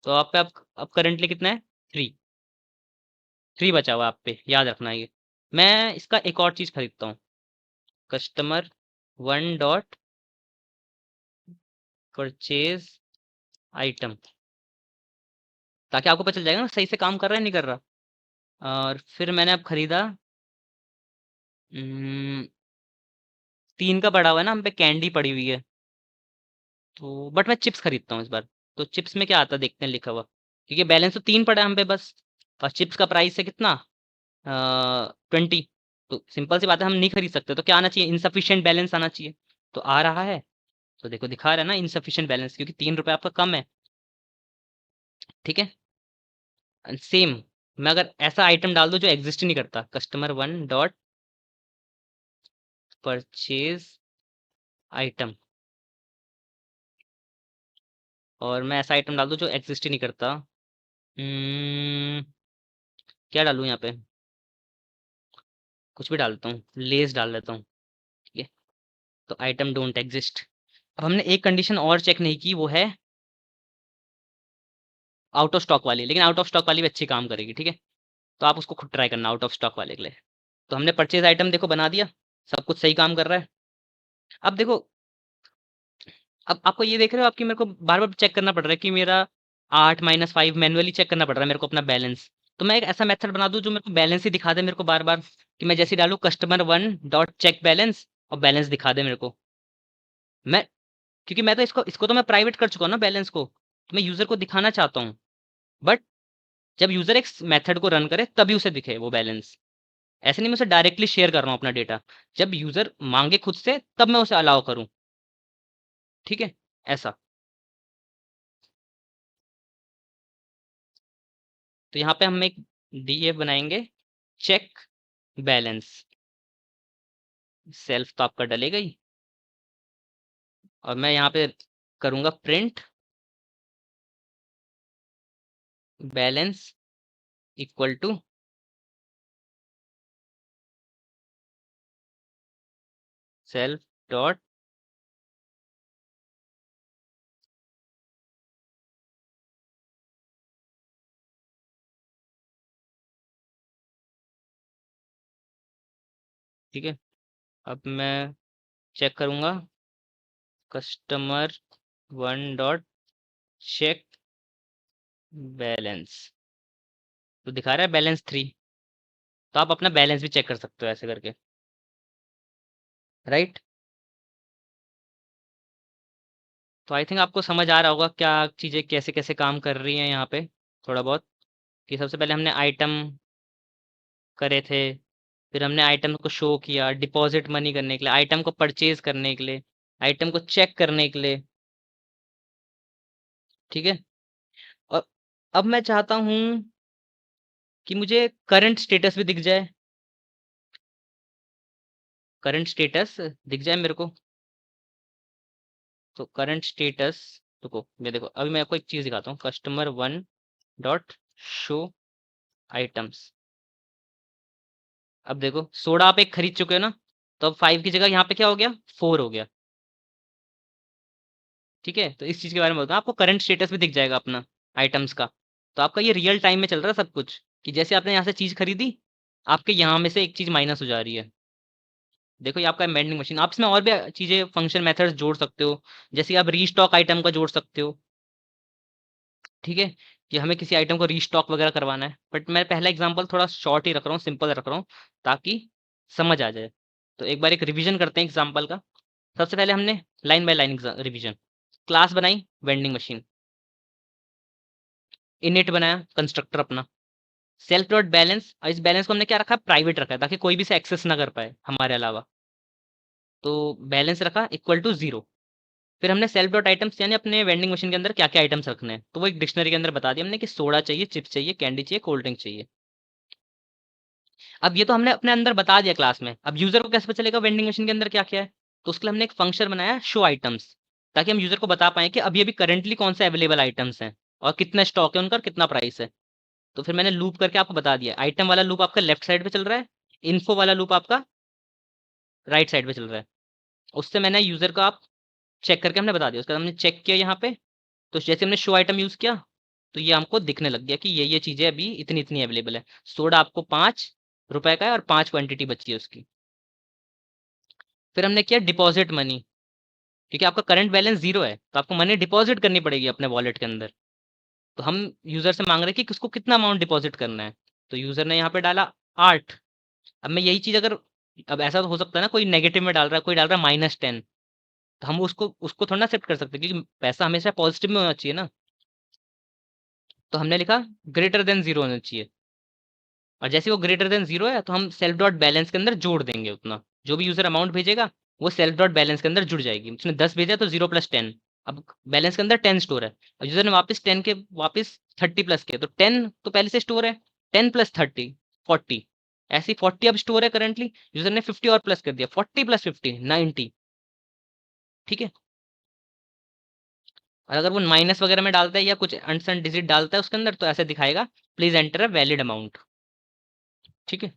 S1: तो आप पे अब करेंटली कितना है, 3, 3 बचा हुआ आप पे, याद रखना ये। मैं इसका एक और चीज खरीदता हूँ, कस्टमर 1 डॉट परचेज आइटम, ताकि आपको पता चल जाएगा ना सही से काम कर रहा है नहीं कर रहा। और फिर मैंने अब खरीदा 3 का पड़ा हुआ है ना हम पे, कैंडी पड़ी हुई है, तो बट मैं चिप्स खरीदता हूँ इस बार। तो चिप्स में क्या आता है देखते हैं लिखा हुआ, क्योंकि बैलेंस तो 3 पड़ा है हम पे बस, और चिप्स का प्राइस है कितना, 20। तो सिंपल सी बात है, हम नहीं खरीद सकते, तो क्या आना चाहिए, इनसफिशियंट बैलेंस आना चाहिए, तो आ रहा है तो देखो दिखा रहा है ना इनसफिशिएंट बैलेंस, क्योंकि 3 रुपए आपका कम है। ठीक है, सेम मैं अगर ऐसा आइटम डाल दूं जो एग्जिस्ट ही नहीं करता, customer one dot purchase item, और मैं ऐसा आइटम डाल दूं जो एग्जिस्ट ही नहीं करता, क्या डालूं यहाँ पे, कुछ भी डालता हूँ, लेस डाल देता हूँ। ठीक है, तो आइटम डोंट एग्जिस्ट। अब हमने एक कंडीशन और चेक नहीं की, वो है आउट ऑफ स्टॉक वाली, लेकिन आउट ऑफ स्टॉक वाली भी अच्छी काम करेगी। ठीक है, तो आप उसको खुद ट्राई करना आउट ऑफ स्टॉक वाले के लिए। तो हमने परचेज आइटम देखो बना दिया, सब कुछ सही काम कर रहा है। अब देखो, अब आपको ये देख रहे हो आपकी, मेरे को बार बार चेक करना पड़ रहा है कि मेरा 8 - 5 मैनुअली चेक करना पड़ रहा है मेरे को अपना बैलेंस। तो मैं एक ऐसा मेथड बना दूं जो मेरे को बैलेंस ही दिखा दे मेरे को बार बार, कि मैं जैसे ही डालूं customer one dot check balance, और बैलेंस दिखा दे मेरे को। मैं, क्योंकि मैं तो इसको इसको तो मैं प्राइवेट कर चुका हूँ ना बैलेंस को, तो मैं यूजर को दिखाना चाहता हूँ। बट जब यूजर एक मेथड को रन करे तभी उसे दिखे वो बैलेंस, ऐसे नहीं मैं उसे डायरेक्टली शेयर कर रहा हूँ अपना डेटा। जब यूजर मांगे खुद से तब मैं उसे अलाउ करूँ। ठीक है, ऐसा। तो यहाँ पे हम एक डीएफ बनाएंगे, चेक बैलेंस, सेल्फ तो आपका डलेगा ही, और मैं यहाँ पे करूँगा print balance equal to self dot, ठीक है। अब मैं चेक करूँगा customer one dot check balance, तो दिखा रहा है बैलेंस 3। तो आप अपना बैलेंस भी चेक कर सकते हो ऐसे करके, राइट। तो आई थिंक आपको समझ आ रहा होगा क्या चीज़ें कैसे कैसे काम कर रही हैं यहाँ पे, थोड़ा बहुत। कि सबसे पहले हमने आइटम करे थे, फिर हमने आइटम को शो किया डिपॉजिट मनी करने के लिए, आइटम को परचेज करने के लिए, आइटम को चेक करने के लिए। ठीक है, और अब मैं चाहता हूँ कि मुझे करंट स्टेटस भी दिख जाए, करंट स्टेटस दिख जाए मेरे को। तो करंट स्टेटस, रुको ये देखो, अभी मैं आपको एक चीज़ दिखाता हूँ, customer one dot show items. अब देखो सोडा आप एक खरीद चुके हो ना, तो अब 5 की जगह यहाँ पे क्या हो गया, 4 हो गया। ठीक है, तो इस चीज़ के बारे में बताऊँ आपको, करंट स्टेटस भी दिख जाएगा अपना आइटम्स का। तो आपका ये रियल टाइम में चल रहा है सब कुछ, कि जैसे आपने यहाँ से चीज़ खरीदी, आपके यहाँ में से एक चीज़ माइनस हो जा रही है। देखो ये आपका वेंडिंग मशीन, आप इसमें और भी चीज़ें फंक्शन मेथड्स जोड़ सकते हो, जैसे आप रीस्टॉक आइटम का जोड़ सकते हो। ठीक है, कि हमें किसी आइटम को रीस्टॉक वगैरह करवाना है, बट मैं पहला एग्जांपल थोड़ा शॉर्ट ही रख रहा हूँ, सिंपल रख रहा हूँ, ताकि समझ आ जाए। तो एक बार एक रिवीजन करते हैं एग्जांपल का। सबसे पहले हमने line by line revision, class बनाई वेंडिंग मशीन, इनिट बनाया कंस्ट्रक्टर अपना, सेल्फ डॉट बैलेंस, और इस बैलेंस को हमने क्या रखा है, प्राइवेट रखा है, ताकि कोई भी इसे एक्सेस ना कर पाए हमारे अलावा। तो बैलेंस रखा इक्वल टू 0। फिर हमने सेल्फ डॉट आइटम्स, यानी अपने वेंडिंग मशीन के अंदर क्या क्या आइटम्स रखने हैं, तो वो एक डिक्शनरी के अंदर बता दिया हमने कि सोडा चाहिए, चिप्स चाहिए, कैंडी चाहिए, कोल्ड ड्रिंक चाहिए। अब ये तो हमने अपने अंदर बता दिया क्लास में, अब यूजर को कैसे पता चलेगा वेंडिंग मशीन के अंदर क्या क्या है। तो उसके लिए हमने एक फंक्शन बनाया शो आइटम्स, ताकि हम यूजर को बता पाए कि अभी अभी करंटली कौन से अवेलेबल आइटम्स हैं, और कितना स्टॉक है उनका और कितना प्राइस है। तो फिर मैंने लूप करके आपको बता दिया, आइटम वाला लूप आपका लेफ्ट साइड पे चल रहा है, इन्फो वाला लूप आपका राइट साइड पे चल रहा है। उससे मैंने यूजर को आप चेक करके हमने बता दिया, उसके बाद हमने चेक किया यहाँ पे, तो जैसे हमने शो आइटम यूज किया, तो ये हमको दिखने लग गया कि ये चीजें अभी इतनी इतनी अवेलेबल है। सोडा आपको 5 रुपए का है, और 5 क्वांटिटी बची है उसकी। फिर हमने किया डिपॉजिट मनी, क्योंकि आपका करंट बैलेंस 0 है, तो आपको मनी डिपॉजिट करनी पड़ेगी अपने वॉलेट के अंदर। तो हम यूजर से मांग रहे हैं कि उसको कितना अमाउंट डिपॉजिट करना है। तो यूजर ने यहाँ पे डाला 8। अब मैं यही चीज अगर, अब ऐसा तो हो सकता है ना, कोई नेगेटिव में डाल रहा है, कोई डाल रहा है -10, तो हम उसको उसको थोड़ा ना एक्सेप्ट कर सकते हैं, क्योंकि पैसा हमेशा पॉजिटिव में होना चाहिए ना। तो हमने लिखा ग्रेटर देन 0 होना चाहिए, और जैसे वो ग्रेटर देन 0 है, तो हम सेल्फ डॉट बैलेंस के अंदर जोड़ देंगे उतना, जो भी यूजर अमाउंट भेजेगा वो सेल्फ डॉट बैलेंस के अंदर जुड़ जाएगी। उसने 10 भेजा तो 0 + 10, अब बैलेंस के अंदर 10 स्टोर है और यूजर ने वापस 10 के वापस 30 प्लस किया, तो 10 तो पहले से स्टोर है, 10 + 30 40, ऐसी 40 अब स्टोर है करंटली। यूजर ने 50 और प्लस कर दिया, 40 + 50 90, ठीक है। और अगर वो माइनस वगैरह में डालता है या कुछ अनसन डिजिट डालता है उसके अंदर, तो ऐसे दिखाएगा please enter a valid amount, ठीक है।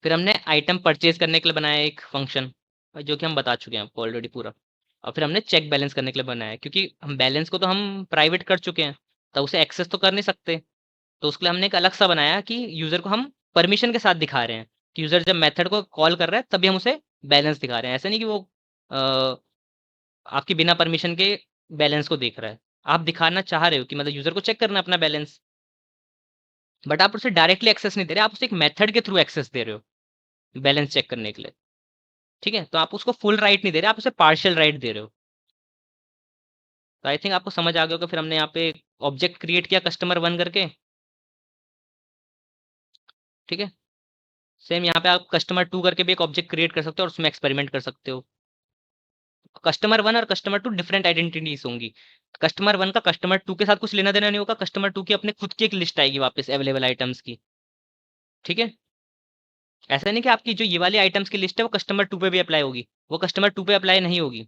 S1: फिर हमने आइटम परचेज करने के लिए बनाया एक फंक्शन, जो कि हम बता चुके हैं आपको ऑलरेडी पूरा। और फिर हमने चेक बैलेंस करने के लिए बनाया, क्योंकि हम बैलेंस को तो हम प्राइवेट कर चुके हैं, तो उसे एक्सेस तो कर नहीं सकते। तो उसके लिए हमने एक अलग सा बनाया कि यूजर को हम परमिशन के साथ दिखा रहे हैं, कि यूजर जब मेथड को कॉल कर रहा है तभी हम उसे बैलेंस दिखा रहे हैं। ऐसा नहीं कि वो आपकी बिना परमिशन के बैलेंस को देख रहा है। आप दिखाना चाह रहे हो कि मतलब यूजर को चेक करना अपना बैलेंस, बट आप उसे डायरेक्टली एक्सेस नहीं दे रहे, आप उसे एक मेथड के थ्रू एक्सेस दे रहे हो बैलेंस चेक करने के लिए, ठीक है। तो आप उसको फुल राइट नहीं दे रहे, आप उसे पार्शियल राइट दे रहे हो। तो आई थिंक आपको समझ आ गया होगा। फिर हमने यहाँ पे ऑब्जेक्ट क्रिएट किया कस्टमर 1 करके, ठीक है। सेम यहाँ पे आप कस्टमर 2 करके भी एक ऑब्जेक्ट क्रिएट कर सकते हो और उसमें एक्सपेरिमेंट कर सकते हो। कस्टमर 1 और कस्टमर 2 डिफरेंट आइडेंटिटीज होंगी। कस्टमर 1 का कस्टमर 2 के साथ कुछ लेना देना नहीं होगा, कस्टमर 2 की अपने खुद की एक लिस्ट आएगी वापस अवेलेबल आइटम्स की, ठीक है। ऐसा नहीं कि आपकी जो ये वाली आइटम्स की लिस्ट है वो कस्टमर 2 पे भी अप्लाई होगी, वो कस्टमर 2 पे अप्लाई नहीं होगी।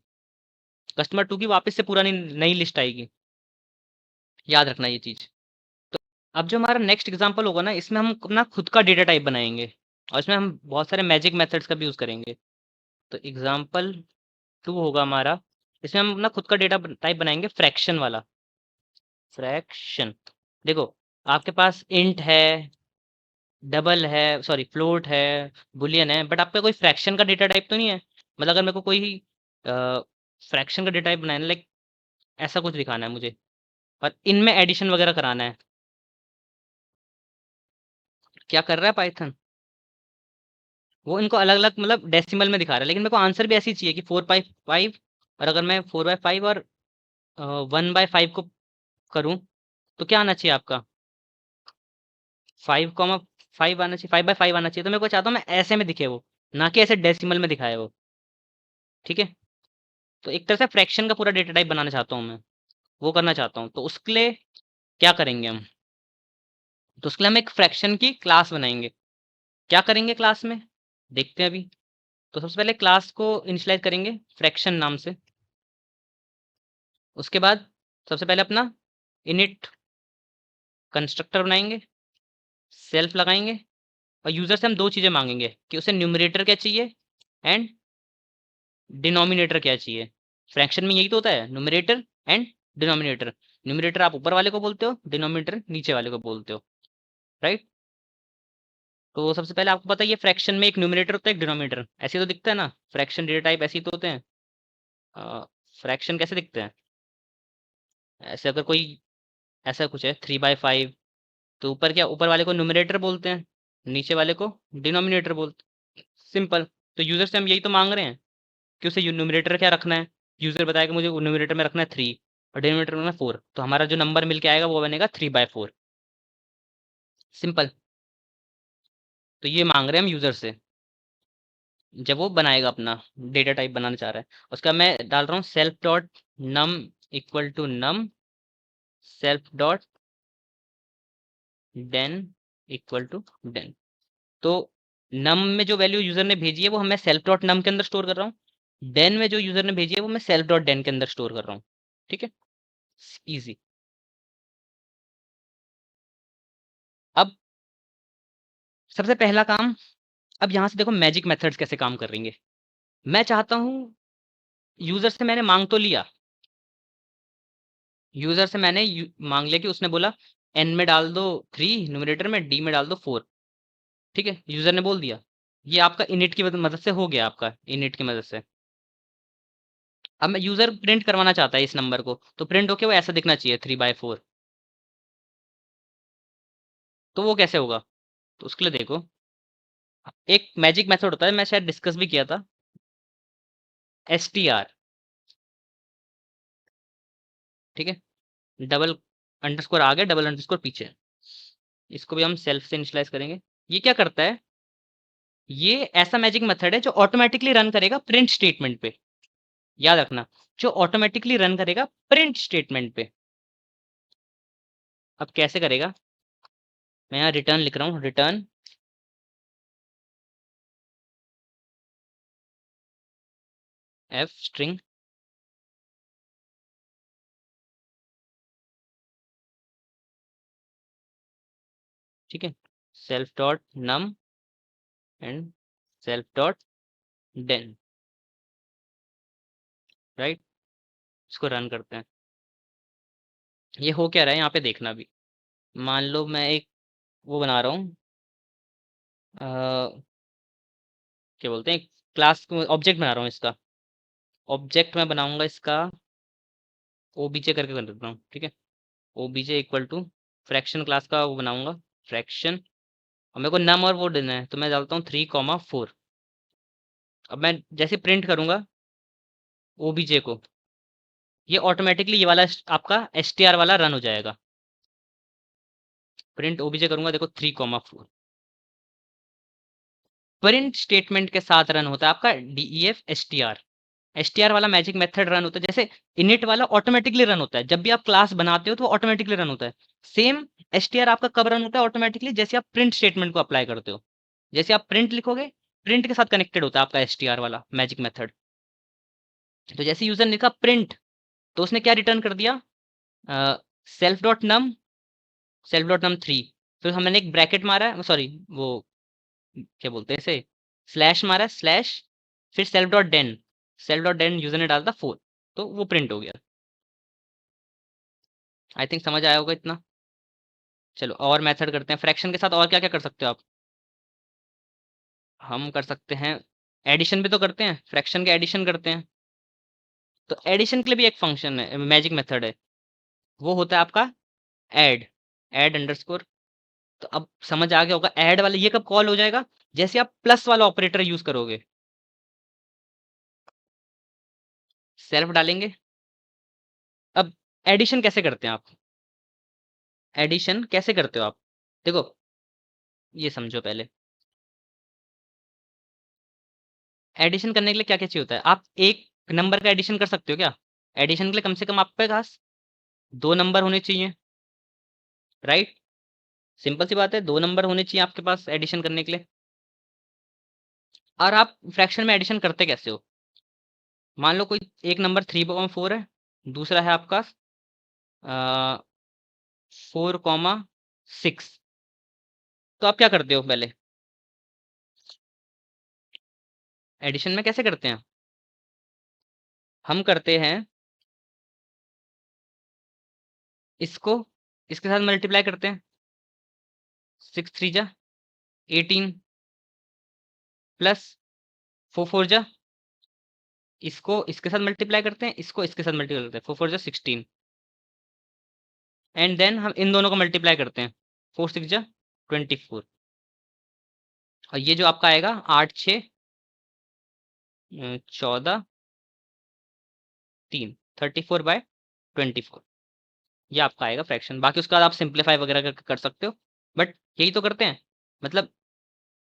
S1: कस्टमर 2 की वापस से पूरा नई लिस्ट आएगी, याद रखना ये चीज। तो अब जो हमारा नेक्स्ट एग्जांपल होगा ना, इसमें हम अपना खुद का डेटा टाइप बनाएंगे और इसमें हम बहुत सारे मैजिक मेथड्स का भी यूज करेंगे। तो एग्जांपल 2 होगा हमारा, इसमें हम अपना खुद का डेटा टाइप बनाएंगे फ्रैक्शन वाला। फ्रैक्शन, देखो आपके पास इंट है, डबल है, सॉरी फ्लोट है, बुलियन है, बट आपका कोई फ्रैक्शन का डेटा टाइप तो नहीं है। मतलब अगर मेरे को कोई फ्रैक्शन का डेटा टाइप बनाना है, लाइक ऐसा कुछ दिखाना है मुझे और इनमें एडिशन वगैरह कराना है, क्या कर रहा है पाइथन, वो इनको अलग अलग मतलब डेसिमल में दिखा रहा है, लेकिन मेरे को आंसर भी ऐसी चाहिए कि 4/5, और अगर मैं 4/5 और 1/5 को करूं तो क्या आना चाहिए आपका, 5,5 आना चाहिए, 5/5 आना चाहिए। तो मैं को चाहता हूँ मैं ऐसे में दिखे वो, ना कि ऐसे डेसिमल में दिखाए वो, ठीक है। तो एक तरह से फ्रैक्शन का पूरा डेटा टाइप बनाना चाहता हूँ मैं, वो करना चाहता हूँ। तो उसके लिए क्या करेंगे हम, तो उसके लिए हम एक फ्रैक्शन की क्लास बनाएंगे। क्या करेंगे क्लास में, देखते हैं अभी। तो सबसे पहले क्लास को इनिशियलाइज करेंगे फ्रैक्शन नाम से। उसके बाद सबसे पहले अपना इनिट कंस्ट्रक्टर बनाएंगे, सेल्फ लगाएंगे और यूजर से हम दो चीजें मांगेंगे कि उसे न्यूमरेटर क्या चाहिए एंड डिनोमिनेटर क्या चाहिए। फ्रैक्शन में यही तो होता है, न्यूमरेटर एंड डिनोमिनेटर। न्यूमरेटर आप ऊपर वाले को बोलते हो, डिनोमिनेटर नीचे वाले को बोलते हो, राइट। तो सबसे पहले आपको पता है ये फ्रैक्शन में एक न्यूमरेटर होता है एक डिनोमिनेटर, ऐसे तो दिखता है ना, फ्रैक्शन डेटा टाइप ऐसे ही तो होते हैं। फ्रैक्शन कैसे दिखते हैं, ऐसे अगर कोई ऐसा कुछ है 3/5, तो ऊपर क्या, ऊपर वाले को न्यूमरेटर बोलते हैं, नीचे वाले को डिनोमिनेटर बोलते हैं, सिंपल। तो यूजर से हम यही तो मांग रहे हैं कि उसे न्यूमरेटर क्या रखना है। यूजर बताएगा मुझे न्यूमरेटर में रखना है 3 और डिनोमिनेटर में रखना है 4, तो हमारा जो नंबर मिल के आएगा वो बनेगा 3/4, सिंपल। तो ये मांग रहे हैं हम यूजर से जब वो बनाएगा अपना डेटा टाइप बनाना चाह रहा है। उसका मैं डाल रहा हूँ self dot num equal to num, self dot den equal to den. तो नम में जो वैल्यू यूजर ने भेजी है वो मैं सेल्फ डॉट नम के अंदर स्टोर कर रहा हूँ, डेन में जो यूजर ने भेजी है वो मैं सेल्फ डॉट डेन के अंदर स्टोर कर रहा हूँ, ठीक है, इजी। अब सबसे पहला काम, अब यहाँ से देखो मैजिक मेथड्स कैसे काम कर रही है। मैं चाहता हूँ यूजर से मैंने मांग तो लिया, यूजर से मैंने मांग लिया कि उसने बोला एन में डाल दो 3, न्यूमरेटर में डी में डाल दो 4, ठीक है, यूजर ने बोल दिया। ये आपका इनिट की मदद से हो गया, आपका इनिट की मदद से। अब मैं यूजर प्रिंट करवाना चाहता है इस नंबर को, तो प्रिंट होके वो ऐसा दिखना चाहिए 3/4। तो वो कैसे होगा, तो उसके लिए देखो एक मैजिक मेथड होता है, मैं शायद डिस्कस भी किया था, str, ठीक है, डबल अंडरस्कोर आगे डबल अंडरस्कोर पीछे। इसको भी हम सेल्फ से इनिशियलाइज करेंगे। ये क्या करता है, ये ऐसा मैजिक मेथड है जो ऑटोमेटिकली रन करेगा प्रिंट स्टेटमेंट पे। याद रखना, जो ऑटोमेटिकली रन करेगा प्रिंट स्टेटमेंट पे। अब कैसे करेगा? मैं यहाँ रिटर्न लिख रहा हूँ, रिटर्न एफ स्ट्रिंग, ठीक है, self dot num and self dot den, right. इसको रन करते हैं। ये हो क्या रहा है यहाँ पे देखना भी। मान लो मैं एक वो बना रहा हूँ, क्या बोलते हैं, क्लास ऑब्जेक्ट बना रहा हूँ इसका। ऑब्जेक्ट मैं बनाऊंगा इसका ओबीजे करके बना देता हूँ, ठीक है। OBJ equal to fraction class का वो बनाऊंगा, फ्रैक्शन। और मेरे को नम और वो देना है, तो मैं डालता हूँ 3,4। अब मैं जैसे प्रिंट करूंगा ओबीजे को, ये ऑटोमेटिकली ये वाला आपका एसटीआर वाला रन हो जाएगा। प्रिंट ओबीजे करूंगा, देखो 3,4। प्रिंट स्टेटमेंट के साथ रन होता है आपका डीईएफ एसटीआर। एसटीआर वाला मैजिक मेथड रन होता है, जैसे इनिट वाला ऑटोमेटिकली रन होता है जब भी आप क्लास बनाते हो तो ऑटोमेटिकली रन होता है। सेम एसटीआर आपका कब रन होता है ऑटोमेटिकली? जैसे आप प्रिंट स्टेटमेंट को अप्लाई करते हो। जैसे आप प्रिंट लिखोगे, प्रिंट के साथ कनेक्टेड होता है आपका एसटीआर वाला मैजिक मेथड। तो जैसे यूजर ने लिखा प्रिंट, तो उसने क्या रिटर्न कर दिया? सेल्फ डॉट नम, सेल्फ डॉट नम 3। फिर हमने एक ब्रैकेट मारा है, सॉरी वो क्या बोलते हैं इसे, स्लैश मारा, स्लैश, फिर self dot den, self dot den user ने डाला था 4, तो वो प्रिंट हो गया। आई थिंक समझ आया होगा इतना। चलो और मेथड करते हैं फ्रैक्शन के साथ। और क्या क्या कर सकते हो आप? हम कर सकते हैं एडिशन भी तो करते हैं, फ्रैक्शन के एडिशन करते हैं। तो एडिशन के लिए भी एक फंक्शन है, मैजिक मेथड है, वो होता है आपका ऐड, ऐड अंडरस्कोर। तो अब समझ आ गया होगा ऐड वाला ये कब कॉल हो जाएगा? जैसे आप प्लस वाला ऑपरेटर यूज करोगे। सेल्फ डालेंगे। अब एडिशन कैसे करते हैं आप? एडिशन कैसे करते हो आप? देखो, ये समझो पहले। एडिशन करने के लिए क्या क्या चाहिए होता है? आप एक नंबर का एडिशन कर सकते हो क्या? एडिशन के लिए कम से कम आपके पास 2 नंबर होने चाहिए, राइट। सिंपल सी बात है, 2 नंबर होने चाहिए आपके पास एडिशन करने के लिए। और आप फ्रैक्शन में एडिशन करते कैसे हो? मान लो कोई एक नंबर 3,4 है, दूसरा है आपका 4,6। तो आप क्या करते हो पहले? एडिशन में कैसे करते हैं? हम करते हैं इसको इसके साथ मल्टीप्लाई करते हैं। 6 3 जा 18 प्लस 4 4 जा, इसको इसके साथ मल्टीप्लाई करते हैं, इसको इसके साथ मल्टीप्लाई करते हैं, 4 4 जा 16। एंड देन हम इन दोनों को मल्टीप्लाई करते हैं, 4 6 जा 24। और ये जो आपका आएगा 8 6 14 3, 34/24। ये आपका आएगा फ्रैक्शन। बाकी उसके बाद आप सिंप्लीफाई वगैरह कर सकते हो, बट यही तो करते हैं। मतलब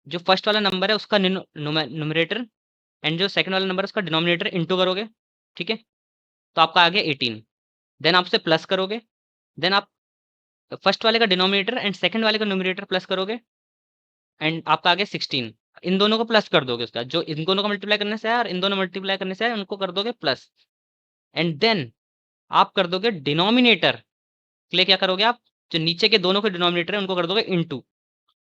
S1: जो फर्स्ट वाला नंबर है उसका न्यूमरेटर एंड जो सेकंड वाला नंबर है उसका डिनोमिनेटर इंटू करोगे, ठीक है। तो आपका आ गया 18। देन आप उसे प्लस करोगे, देन आप फर्स्ट वाले का डिनोमिनेटर एंड सेकंड वाले का न्यूमरेटर प्लस करोगे, एंड आपका आ गया 16। इन दोनों को प्लस कर दोगे, उसका जो इन दोनों को मल्टीप्लाई करने से है और इन दोनों मल्टीप्लाई करने से है उनको कर दोगे प्लस। एंड देन आप कर दोगे डिनोमिनेटर के लिए क्या करोगे आप? जो नीचे के दोनों के डिनोमिनेटर है उनको कर दोगे इनटू,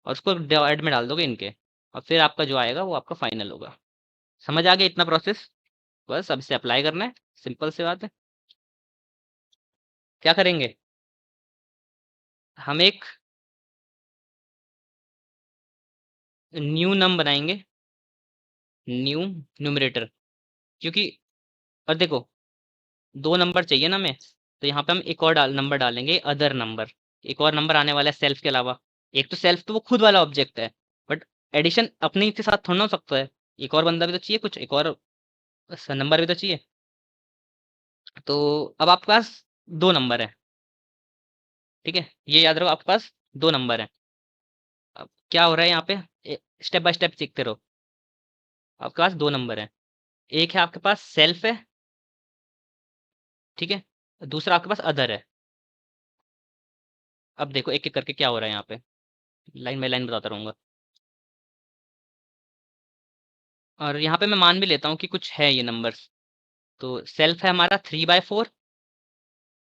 S1: और उसको डिवाइड में डाल दोगे इनके, और फिर आपका जो आएगा वो आपका फाइनल होगा। समझ आ गया इतना प्रोसेस? बस अब इसे अप्लाई करना है, सिंपल सी बात है। क्या करेंगे? हम एक न्यू नम बनाएंगे, न्यू न्यूमरेटर, क्योंकि और देखो 2 नंबर चाहिए ना हमें, तो यहाँ पे हम एक और नंबर डालेंगे, अदर नंबर। एक और नंबर आने वाला है सेल्फ के अलावा। एक तो सेल्फ तो वो खुद वाला ऑब्जेक्ट है, बट एडिशन अपने के साथ थोड़ा ना हो सकता है, एक और बंदा भी तो चाहिए, कुछ एक और नंबर भी तो चाहिए। तो अब आपके पास 2 नंबर है, ठीक है, ये याद रखो आपके पास 2 नंबर है। अब क्या हो रहा है यहाँ पे? स्टेप बाय स्टेप सीखते रहो। आपके पास 2 नंबर हैं, एक है आपके पास सेल्फ है, ठीक है? दूसरा आपके पास अदर है। अब देखो एक-एक करके क्या हो रहा है यहाँ पे, लाइन बाय लाइन बताता रहूँगा। और यहाँ पे मैं मान भी लेता हूँ कि कुछ है ये नंबर्स। तो सेल्फ है हमारा 3/4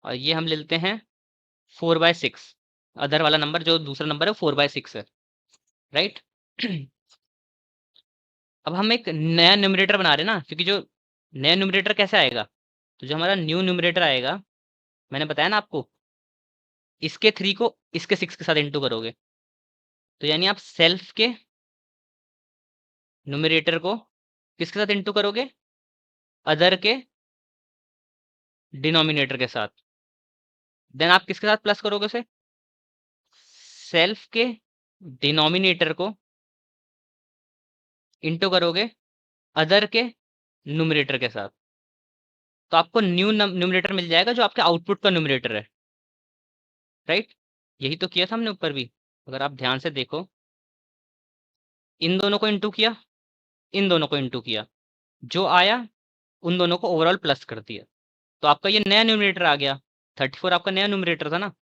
S1: और ये हम ले लेते हैं 4/6। अदर वाला नंबर जो दूसरा नंबर है 4/6 है, राइट? अब हम एक नया न्यूमरेटर बना रहे हैं ना, क्योंकि जो नया न्यूमरेटर कैसे आएगा? तो जो हमारा न्यू न्यूमरेटर आएगा, मैंने बताया ना आपको, इसके 3 को इसके 6 के साथ इंटू करोगे। तो यानी आप सेल्फ के न्यूमरेटर को किसके साथ इंटू करोगे? अदर के डिनोमिनेटर के साथ। देन आप किसके साथ प्लस करोगे उसे? सेल्फ के डिनोमिनेटर को इंटू करोगे अदर के न्यूमरेटर के साथ। तो आपको न्यू न्यूमरेटर मिल जाएगा जो आपके आउटपुट का न्यूमरेटर है, राइट? यही तो किया था हमने ऊपर भी, अगर आप ध्यान से देखो। इन दोनों को इंटू किया, इन दोनों को इंटू किया, जो आया उन दोनों को ओवरऑल प्लस कर दिया। तो आपका ये नया न्यूमरेटर आ गया। 34 आपका नया न्यूमरेटर था ना,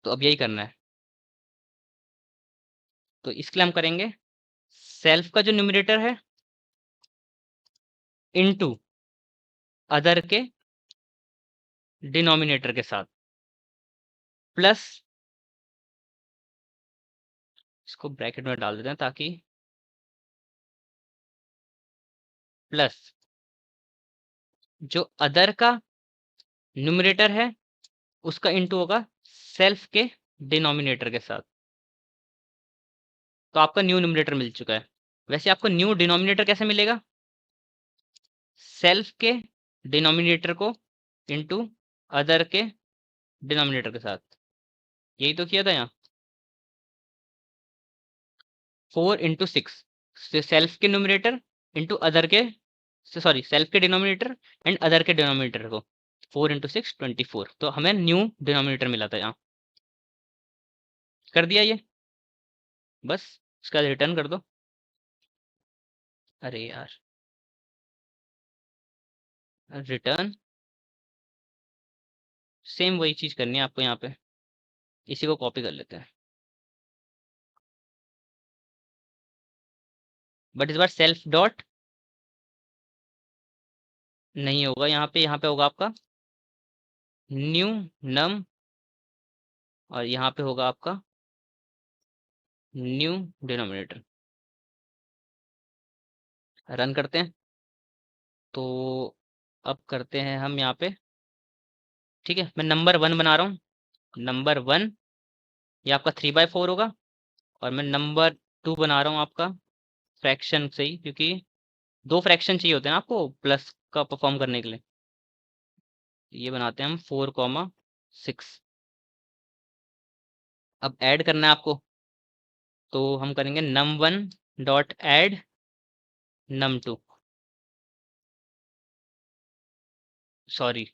S1: तो अब यही करना है। तो इसके लिए हम करेंगे सेल्फ का जो न्यूमरेटर है इनटू अदर के डिनोमिनेटर के साथ, प्लस, इसको ब्रैकेट में डाल देते हैं ताकि, प्लस जो अदर का न्यूमरेटर है उसका इंटू होगा सेल्फ के डिनोमिनेटर के साथ। तो आपका न्यू न्यूमरेटर मिल चुका है। वैसे आपको न्यू डिनोमिनेटर कैसे मिलेगा? सेल्फ के डिनोमिनेटर को इंटू अदर के डिनोमिनेटर के साथ। यही तो किया था यहाँ। 4 इंटू 6 सेल्फ के न्यूमरेटर इंटू अदर के, सॉरी सेल्फ के डिनोमिनेटर एंड अदर के डिनोमिनेटर को, 4 इंटू 6 24। तो हमें न्यू डिनोमिनेटर मिला था यहाँ। कर दिया ये, बस इसका रिटर्न कर दो। अरे यार, रिटर्न सेम वही चीज करनी है आपको यहाँ पे। इसी को कॉपी कर लेते हैं, बट इस बार सेल्फ डॉट नहीं होगा यहाँ पे होगा आपका न्यू नम, और यहाँ पे होगा आपका न्यू डिनोमिनेटर। रन करते हैं तो अब करते हैं हम यहाँ पे, ठीक है? मैं नंबर 1 बना रहा हूँ। नंबर 1 ये आपका 3/4 होगा, और मैं नंबर 2 बना रहा हूँ आपका फ्रैक्शन से ही, क्योंकि 2 फ्रैक्शन चाहिए होते हैं ना आपको प्लस का परफॉर्म करने के लिए। ये बनाते हैं हम 4,6। अब ऐड करना है आपको, तो हम करेंगे num1 dot add num2, sorry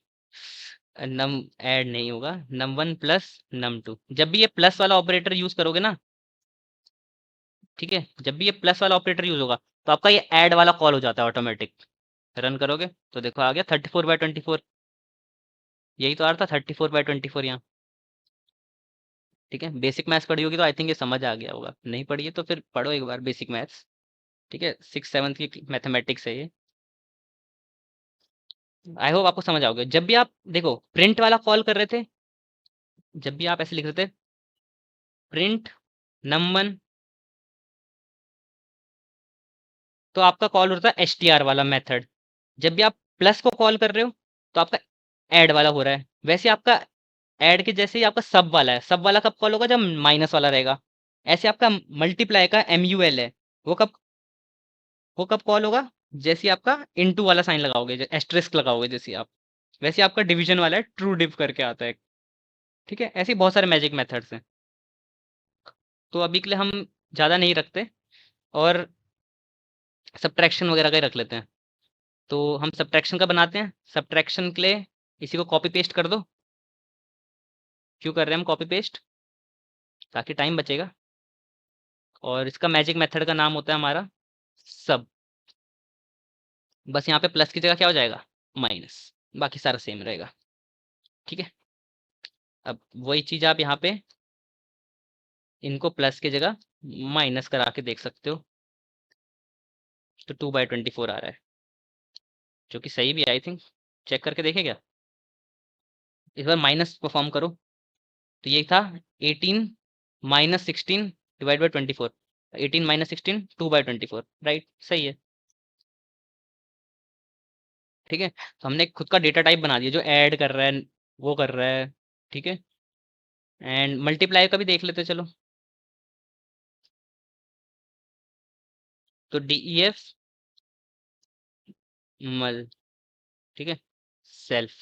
S1: num add नहीं होगा, num1 प्लस num2। जब भी ये प्लस वाला ऑपरेटर यूज करोगे ना, ठीक है, जब भी ये प्लस वाला ऑपरेटर यूज होगा तो आपका ये ऐड वाला कॉल हो जाता है ऑटोमेटिक। रन करोगे तो देखो आ गया 34/24। यही तो आ रहा था 34/24 यहाँ, ठीक है? बेसिक मैथ्स पढ़ी होगी तो आई थिंक ये समझ आ गया होगा, नहीं पढ़ी है तो फिर पढ़ो एक बार बेसिक मैथ्स, ठीक है? 6th 7th की मैथमेटिक्स है ये। आई होप आपको समझ आओगे। जब भी आप देखो प्रिंट वाला कॉल कर रहे थे, जब भी आप ऐसे लिख रहे थे प्रिंट num1, तो आपका कॉल होता है str वाला मेथड। जब भी आप प्लस को कॉल कर रहे हो तो आपका ऐड वाला हो रहा है। वैसे आपका ऐड के जैसे ही आपका सब वाला है, सब वाला कब कॉल होगा? जब माइनस वाला रहेगा। ऐसे आपका मल्टीप्लाई का MUL है, वो कब, वो कब कॉल होगा? जैसे ही आपका इनटू वाला साइन लगाओगे, एस्टेरिस्क लगाओगे जैसे आप, वैसे आपका डिवीजन वाला है ट्रू डिव करके आता है, ठीक है? ऐसे बहुत सारे मैजिक मेथड्स हैं। तो अभी के लिए हम ज़्यादा नहीं रखते और सब्ट्रैक्शन वगैरह का ही रख लेते हैं। तो हम सब्ट्रैक्शन का बनाते हैं। सब्ट्रैक्शन के लिए इसी को कॉपी पेस्ट कर दो। क्यों कर रहे हैं हम कॉपी पेस्ट? ताकि टाइम बचेगा। और इसका मैजिक मेथड का नाम होता है हमारा सब। बस यहाँ पे प्लस की जगह क्या हो जाएगा, माइनस, बाकी सारा सेम रहेगा। ठीक है, अब वही चीज आप यहाँ पे इनको प्लस की जगह माइनस करा के देख सकते हो, तो 2/24 आ रहा है, जो कि सही भी आई थिंक। चेक करके देखें क्या, इस बार माइनस परफॉर्म करो। तो ये था 18 minus 16 divide by 24। 18 minus 16 2/24, right, सही है। ठीक है, तो हमने खुद का डेटा टाइप बना दिया जो ऐड कर रहा है, वो कर रहा है। ठीक है, एंड मल्टीप्लाई का भी देख लेते हैं, चलो। तो DEF मल, ठीक है, सेल्फ।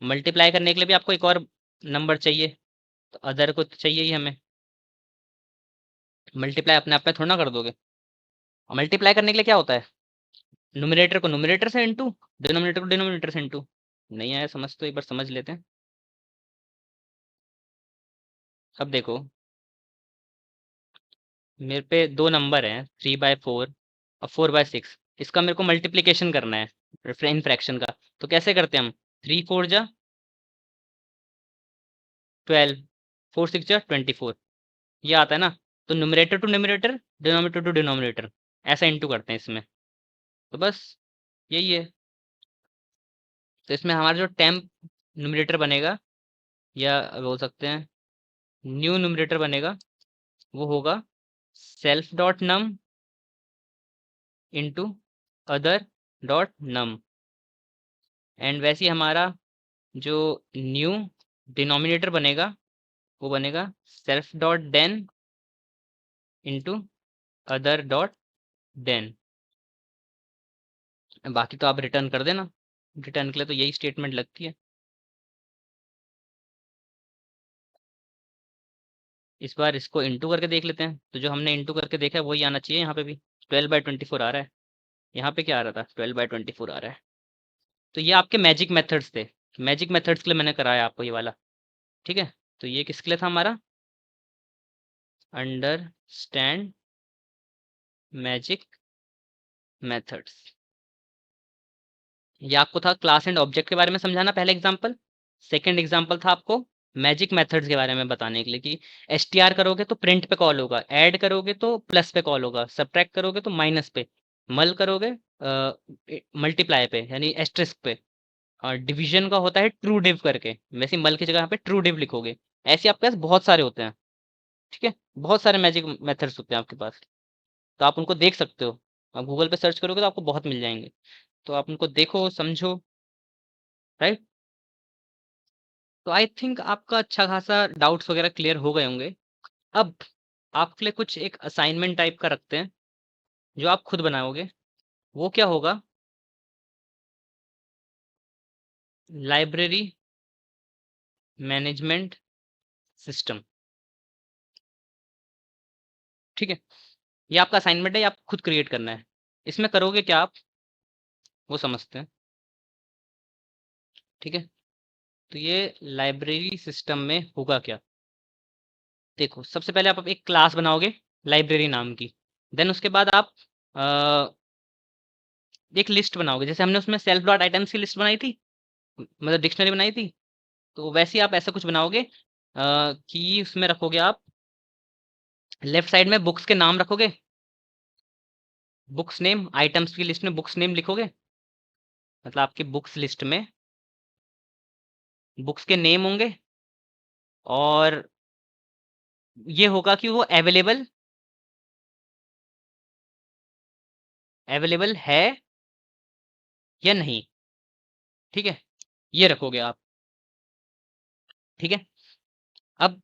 S1: मल्टीप्लाई करने के लिए भी आपको एक और नंबर चाहिए, तो अदर को तो चाहिए ही हमें। मल्टीप्लाई अपने आप में थोड़ा ना कर दोगे, मल्टीप्लाई करने के लिए क्या होता है, न्यूमरेटर को न्यूमरेटर से इनटू, डिनोमिनेटर को डिनोमिनेटर से इनटू। नहीं आया समझ तो एक बार समझ लेते हैं। अब देखो, मेरे पे दो नंबर हैं, 3/4 और 4/6। इसका मेरे को मल्टीप्लीकेशन करना है इन फ्रैक्शन का। तो कैसे करते हैं हम, 3 4 जा 12, 4 6 जा 24, ये आता है ना। तो numerator to numerator, denominator to denominator, ऐसा इंटू करते हैं इसमें। तो बस यही है। तो इसमें हमारा जो टेम्प न्यूमरेटर बनेगा, या बोल सकते हैं न्यू न्यूमरेटर बनेगा, वो होगा self dot num into other dot num. And वैसे ही हमारा जो न्यू डिनोमिनेटर बनेगा, वो बनेगा self dot den into other dot den. बाकी तो आप रिटर्न कर देना, रिटर्न के लिए तो यही स्टेटमेंट लगती है। इस बार इसको इंटू करके देख लेते हैं, तो जो हमने इंटू करके देखा है वही आना चाहिए यहाँ पे भी। 12/24 आ रहा है, यहाँ पे क्या आ रहा था, 12/24 आ रहा है। तो ये आपके मैजिक मेथड्स थे, मैजिक मेथड्स के लिए मैंने कराया आपको ये वाला। ठीक है, तो ये किसके लिए था हमारा, अंडरस्टैंड मैजिक मेथड्स। ये आपको था क्लास एंड ऑब्जेक्ट के बारे में समझाना, पहले एग्जांपल। सेकंड एग्जांपल था आपको मैजिक मेथड्स के बारे में बताने के लिए कि एसटीआर करोगे तो प्रिंट पे कॉल होगा, ऐड करोगे तो प्लस पे कॉल होगा, सब्ट्रैक्ट करोगे तो माइनस पे, मल करोगे मल्टीप्लाई पे यानी एस्ट्रिस्क पे, और डिवीजन का होता है ट्रू डिव करके, वैसे मल की जगह यहाँ पे ट्रू डिव लिखोगे। ऐसे आपके पास बहुत सारे होते हैं। ठीक है, बहुत सारे मैजिक मेथड्स होते हैं आपके पास, तो आप उनको देख सकते हो। आप गूगल पे सर्च करोगे तो आपको बहुत मिल जाएंगे, तो आप उनको देखो समझो, राइट। तो आई थिंक आपका अच्छा खासा डाउट्स वगैरह क्लियर हो गए होंगे। अब आपके लिए कुछ एक असाइनमेंट टाइप का रखते हैं, जो आप खुद बनाओगे। वो क्या होगा, लाइब्रेरी मैनेजमेंट सिस्टम। ठीक है, ये आपका असाइनमेंट है, ये आप खुद क्रिएट करना है। इसमें करोगे क्या आप, वो समझते हैं। ठीक है, तो ये लाइब्रेरी सिस्टम में होगा क्या, देखो सबसे पहले आप एक क्लास बनाओगे लाइब्रेरी नाम की। देन उसके बाद आप एक लिस्ट बनाओगे, जैसे हमने उसमें सेल्फ डॉट आइटम्स की लिस्ट बनाई थी, मतलब डिक्शनरी बनाई थी। तो वैसे ही आप ऐसा कुछ बनाओगे कि उसमें रखोगे आप लेफ्ट साइड में बुक्स के नाम रखोगे, बुक्स नेम, आइटम्स की लिस्ट में बुक्स नेम लिखोगे, मतलब आपकी बुक्स लिस्ट में बुक्स के नेम होंगे, और ये होगा कि वो अवेलेबल अवेलेबल है या नहीं। ठीक है, ये रखोगे आप। ठीक है, अब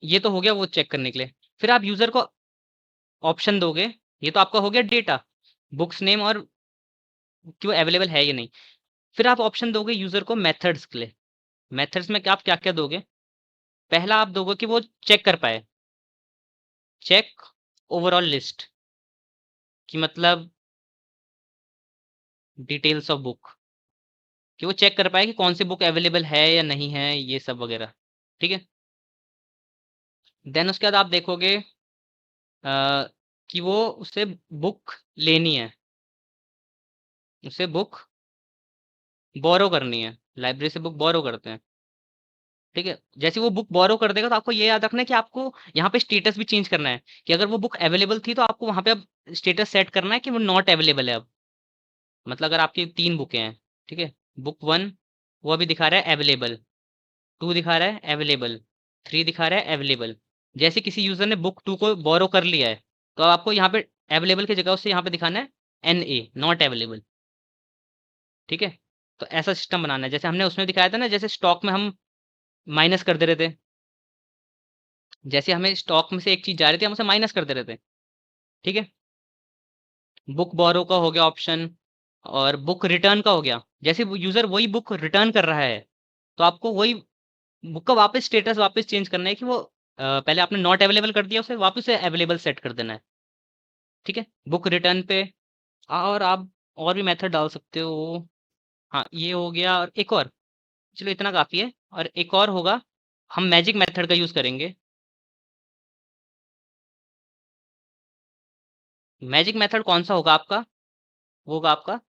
S1: ये तो हो गया वो चेक करने के लिए। फिर आप यूजर को ऑप्शन दोगे, ये तो आपका हो गया डेटा, बुक्स नेम और कि वो अवेलेबल है या नहीं। फिर आप ऑप्शन दोगे यूजर को मेथड्स के लिए। मेथड्स में क्या आप क्या क्या दोगे, पहला आप दोगे कि वो चेक कर पाए, चेक ओवरऑल लिस्ट, कि मतलब डिटेल्स ऑफ बुक, कि वो चेक कर पाए कि कौन सी बुक अवेलेबल है या नहीं है, ये सब वगैरह। ठीक है, देन उसके बाद आप देखोगे कि वो उसे बुक लेनी है, उसे बुक बोरो करनी है, लाइब्रेरी से बुक बोरो करते हैं, ठीक है? जैसे वो बुक बोरो कर देगा तो आपको ये याद रखना है कि आपको यहाँ पे स्टेटस भी चेंज करना है कि अगर वो बुक अवेलेबल थी तो आपको वहाँ पे अब स्टेटस सेट करना है कि वो नॉट अवेलेबल है अब। मतलब अगर आपकी 3 बुकें हैं, ठीक है? बुक 1 वो अभी दिखा रहा है अवेलेबल, 2 दिखा रहा है अवेलेबल, 3 दिखा रहा है अवेलेबल। जैसे किसी यूज़र ने बुक 2 को बोरो कर लिया है, तो आपको यहाँ पे अवेलेबल की जगह उसे यहाँ पे दिखाना है एनए, नॉट अवेलेबल, ठीक है? तो ऐसा सिस्टम बनाना है। जैसे हमने उसमें दिखाया था ना, जैसे स्टॉक में हम माइनस कर दे रहे थे, जैसे हमें स्टॉक में से एक चीज़ जा रही थी, हम उसे माइनस कर दे रहे थे, ठीक है? बुक बोरो का हो गया ऑप्शन, और बुक रिटर्न का हो गया। जैसे वो यूज़र वही बुक रिटर्न कर रहा है, तो आपको वही बुक का वापस स्टेटस वापस चेंज करना है कि वो पहले आपने नॉट अवेलेबल कर दिया, उसे वापस से अवेलेबल सेट कर देना है, ठीक है? बुक रिटर्न पे और आप और भी मेथड डाल सकते हो। हाँ, ये हो गया, और एक और, चलो इतना काफ़ी है, और एक और होगा, हम मैजिक मेथड का यूज़ करेंगे। मैजिक मेथड कौन सा होगा आपका? वो होगा आपका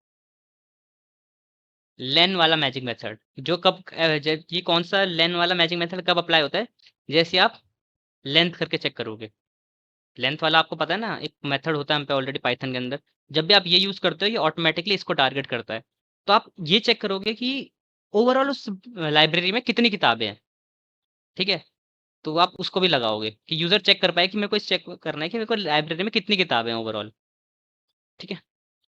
S1: लेन वाला मैजिक मेथड, जो कब जब ये कौन सा लेन वाला मैजिक मेथड कब अप्लाई होता है? जैसे आप लेंथ करके चेक करोगे, लेंथ वाला आपको पता है ना, एक मेथड होता है हम पे ऑलरेडी पाइथन के अंदर। जब भी आप ये यूज़ करते हो, ये ऑटोमेटिकली इसको टारगेट करता है। तो आप ये चेक करोगे कि ओवरऑल उस लाइब्रेरी में कितनी किताबें हैं, ठीक है? तो आप उसको भी लगाओगे कि यूज़र चेक कर पाए कि मेरे को इस चेक करना है कि मेरे को लाइब्रेरी में कितनी किताबें हैं ओवरऑल, ठीक है?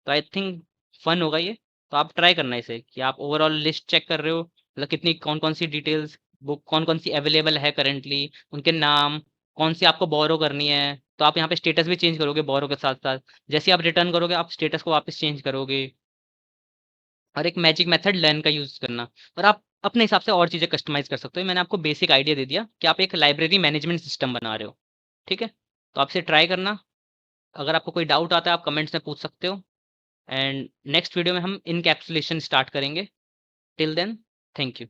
S1: तो आई थिंक फन होगा ये। तो आप ट्राई करना इसे कि आप ओवरऑल लिस्ट चेक कर रहे हो, मतलब कितनी कौन-कौन सी डिटेल्स, बुक कौन-कौन सी अवेलेबल है करंटली, उनके नाम, कौन सी आपको बोरो करनी है। तो आप यहाँ पे स्टेटस भी चेंज करोगे बोरो के साथ-साथ। जैसे आप रिटर्न करोगे, आप स्टेटस को वापस चेंज करोगे। और एक मैजिक मेथड लर्न का यूज़ करना, और आप अपने हिसाब से और चीज़ें कस्टमाइज़ कर सकते हो। मैंने आपको बेसिक आइडिया दे दिया कि आप एक लाइब्रेरी मैनेजमेंट सिस्टम बना रहे हो, ठीक है? तो आप इसे ट्राई करना। अगर आपको कोई डाउट आता है, आप कमेंट्स में पूछ सकते हो। एंड नेक्स्ट वीडियो में हम इनकैप्सुलेशन स्टार्ट करेंगे। Till then, thank you.